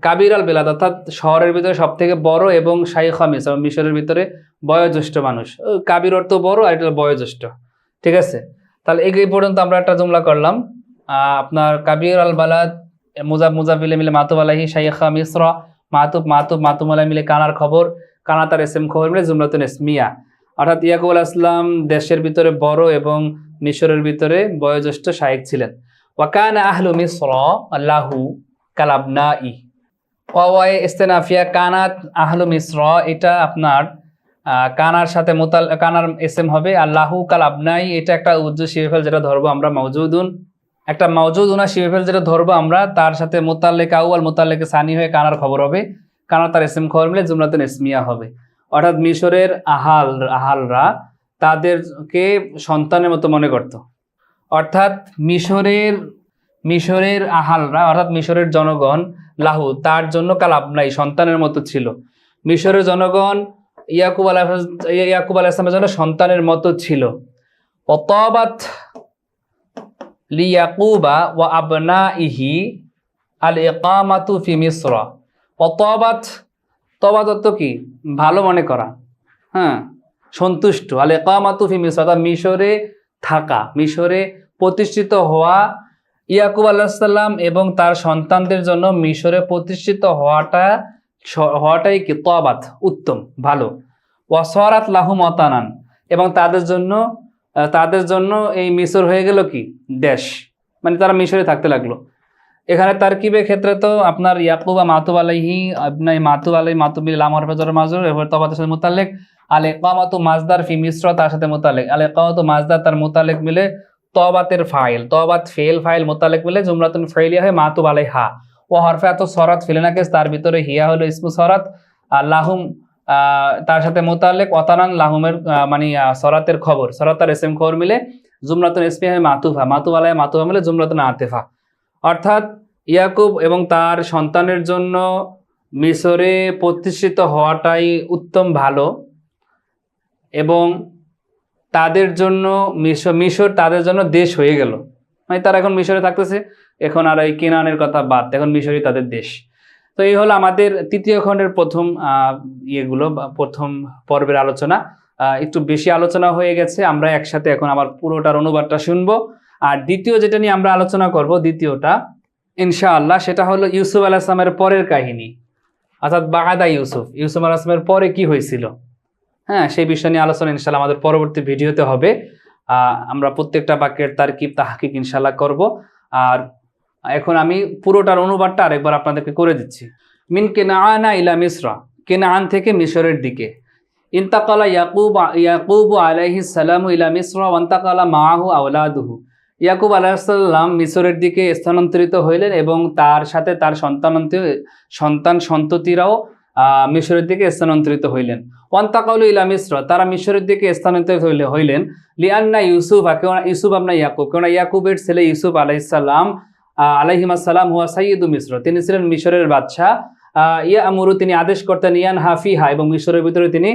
কাবির আল বিলাদ অর্থাৎ শহরের ভিতরে সব থেকে বড় এবং শাইখ মিশ্র মিশরের ভিতরে বয়োজ্যেষ্ঠ মানুষ। কাবির অর্থ বড় আর এটা বয়োজ্যেষ্ঠ, ঠিক আছে। তাহলে এই পর্যন্ত আমরা একটা জুমলা করলাম, আপনার কাবির আল বালাদ মুজাফিলে মিলে মাতুব আলাইহি, শাইখা মিশ্র মাতুব আলাইহি মিলে কানার খবর, কানা তার এসএম খবর মিলে জুমলাতুন ইসমিয়া, অর্থাৎ ইয়াকুব আলাইহিস সালাম দেশের ভিতরে বড় এবং মিশরের ভিতরে বয়োজ্যেষ্ঠ শাইখ ছিলেন। ওয়াকানা আহলু মিশ্র লাহু কালাবনাই, ওয়াই ইস্তেনাফিয়া কানাত আহলু মিশ্র, এটা আপনার কানার সাথে কানার এসএম হবে। আল্লাহু কালাবনাই এটা একটা উজ্জু শিবেফেল যেটা ধরবো আমরা, মাউজুদুন একটা মাউজুদুনা শিবেফেল যেটা ধরবো আমরা, তার সাথে মুতাল্লিক আউয়াল মুতাল্লিক সানি হয়ে কানার খবর হবে, কানা তার এসএম খবর মিলে জুমলাতুন ইসমিয়া হবে। অর্থাৎ মিশরের আহালরা তাদেরকে সন্তানের মতো মনে করত, অর্থাৎ মিশরের আহালরা অর্থাৎ মিশরের জনগণ লাহু তার জন্য কালাবনাই সন্তানের মতো ছিল। মিশরের জনগণ ইয়াকুব আলাইহিস সালামের জন্য সন্তানের মতো ছিল। ওয়াতাবাত লিয়াকুবা ওয়া আবনাইহি আল ইকামাতু ফি মিসর। ওয়াতাবাত অর্থ কি? ভালো মনে করা, হ্যাঁ সন্তুষ্ট। আল ইকামাতু ফি মিসর অর্থাৎ মিশরে থাকা, মিশরে প্রতিষ্ঠিত হওয়া। ইয়াকুব আলাইহিস সালাম এবং তার সন্তানদের জন্য মিশরে প্রতিষ্ঠিত হওয়াটাই কি তাবাত উত্তম ভালো। ওয়াসরাত লাহুম ওয়াতানান এবং তাদের জন্য এই মিশর হয়ে গেল কি দেশ, মানে তারা মিশরে থাকতে লাগলো। এখানে তারকিবের ক্ষেত্রে তো আপনার ইয়াকুবা মাতুব আলাইহি মাতুব বিল লাম হরফে জর মাজরুর, এরপর তাবাতের সাথে মুতাল্লিক। আল ইকামাতু মাজদার ফি মিসর তার সাথে মুতাল্লিক। আল ইকামাতু মাজদার তার মুতাল্লিক মিলে তবাতের ফাইল, তবাত ফেল ফাইল মুতাল্লিক মিলে জুমলাতুন ফাইলিয়া হয় মাতুব আলাইহা। ও হরফে আত সরাত ফিলেনাকেস তার ভিতরে হিয়া হলো ইসমু সরাত। লাহুম তার সাথে মুতাল্লিক। ওয়াতানান লাহুমের মানে সরাতের খবর, সরাত আর এসএম খবর মিলে জুমলাতুন ইসমিয়া হয় মাতুফা, মাতুব আলাইহা মাতুফা মিলে জুমলাতুন আতিফা। অর্থাৎ ইয়াকুব এবং তার সন্তানের জন্য মিশরে প্রতিষ্ঠিত হওয়াটাই উত্তম ভালো, এবং তাদের জন্য মিশর তাদের জন্য দেশ হয়ে গেল, মানে তারা এখন মিশরে থাকতেছে, এখন আর এই কেনানের কথা বাদ, এখন মিশরই তাদের দেশ। তো এই হলো আমাদের তৃতীয় খণ্ডের প্রথম প্রথম পর্বের আলোচনা। একটু বেশি আলোচনা হয়ে গেছে, আমরা একসাথে এখন আবার পুরোটার অনুবাদটা শুনবো। আর দ্বিতীয় যেটা নিয়ে আমরা আলোচনা করব, দ্বিতীয়টা ইনশাআল্লাহ, সেটা হলো ইউসুফ আলাইহিস সালামের পরের কাহিনী, অর্থাৎ বাগাদা ইউসুফ আলাইহিস সালামের পরে কি হয়েছিল, হ্যাঁ সেই বিষয় নিয়ে আলোচনা ইনশাআল্লাহ আমাদের পরবর্তী ভিডিওতে হবে। আমরা প্রত্যেকটা বাক্যের তারকিব তাহকিক ইনশাআল্লাহ করব। আর এখন আমি পুরোটার অনুবাদটা আরেকবার আপনাদেরকে করে দিচ্ছি। মিন কেনাআনা ইলা মিসরা, কেনাআন থেকে মিশরের দিকে। ইনতাকালা ইয়াকুব আলাইহিস সালাম ইলা মিসরা ওয়া ইনতাকালা মাআহু আওলাদুহু। ইয়াকুব আলাইহিস সালাম মিশরের দিকে স্থানান্তরিত হইলেন এবং তার সাথে তার সন্ততিরাও মিশরের দিকে স্থানান্তরিত হইলেন। ওয়ান্তাকালু ইলা মিসর, তারা মিশরের দিকে স্থানান্তরিত হইলেন। লিআন্না ইউসুফ, কেননা ইউসুফ আপনার ইয়াকুব, কেননা ইয়াকুবের ছেলে ইউসুফ আলাইহিস সালাম আলাইহিমাস সালাম হুয়া সাইয়্যিদু মিসর, তিনি ছিলেন মিশরের বাদশাহ। ইয়ামুরু তিনি আদেশ করতেন, ইয়ান হাফিহা এবং মিশরের ভিতরে তিনি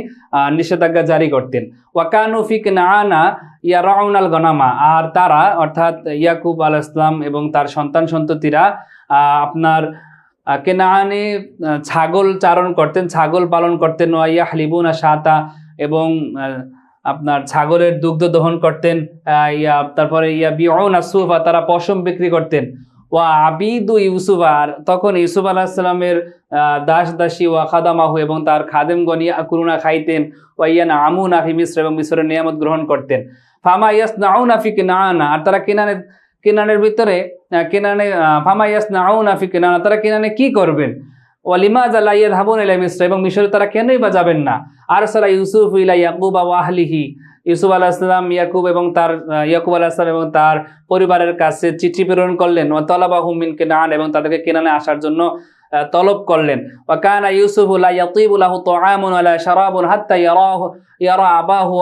নিষেধাজ্ঞা জারি করতেন। ওয়াকানু ফি কানানা ইয়ারাউনাল গনামা, আর তারা অর্থাৎ ইয়াকুব আলাইহিস সালাম এবং তার সন্তান সন্ততিরা আপনার কেনানে ছাগল চারণ করতেন, ছাগল পালন করতেন। ওয়া হালিবুনা শাতা, এবং আপনার ছাগলের দুগ্ধ দহন করতেন। তারপরে বিউনা সুফা, তারা পশম বিক্রি করতেন। ওয়া আবিদু ইউসুফ, আর তখন ইউসুফ আলাইহিস সালামের দাস দাসী ওয়া খাদামাহু, এবং তার খাদেমগণ ইয়াকুলুনা খাইতেন। ওয়া ইয়ানআমুনা ফি মিসর, এবং মিসরের নিয়ামত গ্রহণ করতেন। ফামা ইয়াসনাউনা ফি কানানা, আর তারা কেনানের ভিতরে ফামা ইয়াসনাউনা ফি কানানা, তারা কেনানে কি করবেন? ওয়ালিমাযা লা ইয়াযহাবুনা ইলা মিসর, এবং মিশরে তারা কেনই বা যাবেন না? আরসালা ইউসুফ ইলা ইয়াকুব ওয়া আহলিহি, ইউসুফ আলাইহিস সালাম ইয়াকুব আলাইহিস সালাম এবং তার পরিবারের কাছে চিঠি প্রেরণ করলেন। ওয়া তালাবাহুম মিন কানান, এবং তাদেরকে কেনানে আসার জন্য তলব করলেন। ওয়া কানা ইউসুফ লা ইয়াতিবু লাহু তাআমুন ওয়া লা শারাবুন হাত্তা ইয়ারা আবাহু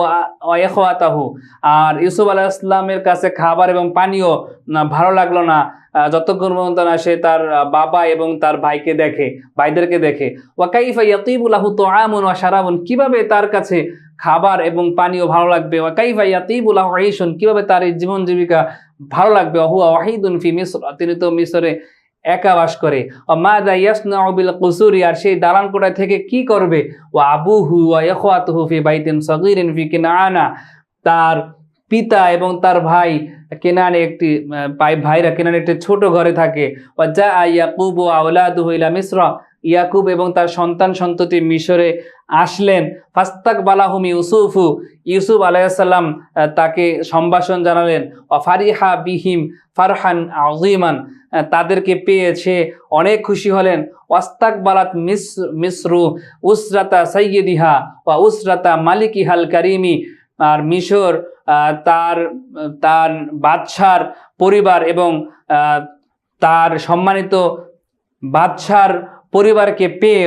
ওয়া ইখওয়াতাহু, আর ইউসুফ আলাইহিস সালামের কাছে খাবার এবং পানীয় ভালো লাগলো না যতক্ষণ পর্যন্ত না সে তার বাবা এবং তার ভাইদেরকে দেখে। ওয়া কাইফা ইয়াতিবু লাহু তাআমুন ওয়া শারাবুন, কিভাবে তার কাছে খাবার এবং পানীয় ভালো লাগবে? ওয়া কাইফা ইয়াতিবু লাহু আইশুন, কিভাবে তার এই জীবন জীবিকা ভালো লাগবে? হুয়া ওয়াহিদুন ফি মিসর, তিনি তো মিসরে একা বাস করে। ওয়া মাযা ইয়াসনাউ বিল কুসুরি, আর সেই দালান কোঠা থেকে কি করবে? ওয়া আবুহু ওয়া ইখওয়াতুহু ফি বাইতিন সাগীরিন ফি কানানা, তার পিতা এবং তার ভাই কেনানে ভাইরা কেনানে একটি ছোট ঘরে থাকে। ওয়া জা ইয়াকুব ওয়া আওলাদুহু ইলা মিসর, ইয়াকুব এবং তার সন্তান সন্ততি মিশরে আসলেন। ফাস্তাকবালাহুম ইউসুফ আলাইহিস সালাম তাকে সম্ভাষণ জানালেন। ওয়া ফারিহা বিহিম ফারহান আযীমান, তাদেরকে পেয়ে সে অনেক খুশি হলেন। ওয়াস্তাকবালাত মিসরু উসরাতা সাইয়্যিদিহা ওয়া উসরাতা মালিকিহাল কারিমি, আর মিশর তার বাদশার পরিবার এবং তার সম্মানিত বাদশার পরিবারকে পেয়ে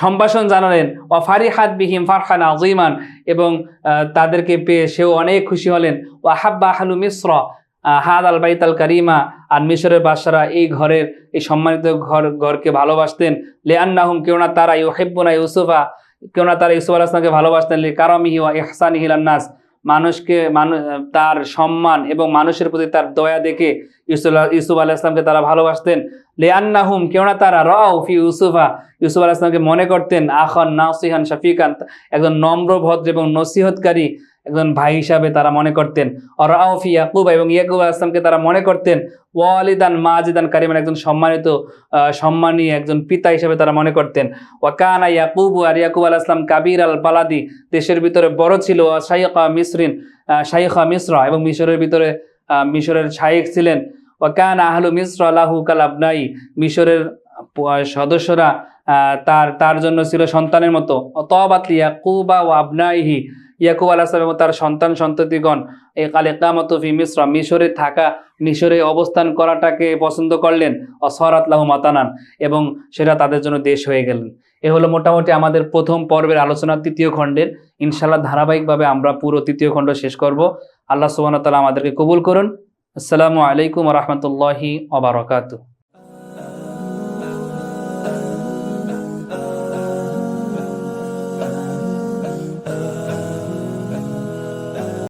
সম্ভাষণ জানালেন। ওয়া ফারিহাত বিহিম ফারহান আযীমান, এবং তাদেরকে পেয়ে সেও অনেক খুশি হলেন। ওয়া হাব্বা আহলু মিসর হাদাল বাইতাল কারিমা, আর মিশরের বাদশারা এই সম্মানিত ঘরকে ভালোবাসতেন। লিআন্নাহুম, কেননা তারা ইউহিব্বুনা ইউসুফা, কেননা তারা ইউসুফ আলাইহিস সালামকে ভালোবাসতেন। লিকারামিহি ওয়া ইহসানিহি ইলান নাস, তার সম্মান এবং মানুষের প্রতি তার দয়া দেখে ইউসুফ আলাইহিস সালামকে তারা ভালোবাসতেন। লিআন্নাহুম, কেননা তারা রাউ ফি ইউসুফ আলাইহিস সালামকে মনে করতেন আখান নাসিহান শাফিকান, একজন নম্র ভদ্র এবং নসিহতকারী একজন ভাই হিসাবে তারা মনে করতেন। রাউ ফি ইয়াকুব, এবং ইয়াকুব আলাইহিস সালামকে তারা মনে করতেন ওয়ালিদান মাজিদান কারিমান, একজন সম্মানী একজন পিতা হিসেবে তারা মনে করতেন। ওয়া কানা ইয়াকুব, আর ইয়াকুব আলাইহিস সালাম কাবির আল বালাদি, দেশের ভিতরে বড় ছিল। শাইখা মিসর, এবং মিশরের শাইখ ছিলেন। ওয়া কানা আহলু মিসর লাহু কাল আবনাই, মিশরের সদস্যরা তার জন্য ছিল সন্তানের মতো। তাবাত ইয়াকুবা ওয়া আবনাইহি, ইয়াকুব আলাইহিস সালাম এবং তার সন্তান সন্ততিগণ এই কালিকামাতু ফি মিসর, মিশরে অবস্থান করাটাকে পছন্দ করলেন। অসরাত লাহু মাতানান, এবং সেটা তাদের জন্য দেশ হয়ে গেলেন। এ হলো মোটামুটি আমাদের প্রথম পর্বের আলোচনা, তৃতীয় খণ্ডের। ইনশাআল্লাহ ধারাবাহিকভাবে আমরা পুরো তৃতীয় খণ্ড শেষ করব। আল্লাহ সুবহানাহু ওয়া তাআলা আমাদেরকে কবুল করুন। আসসালামু আলাইকুম ওয়া রাহমাতুল্লাহি ওয়া বারাকাতুহু।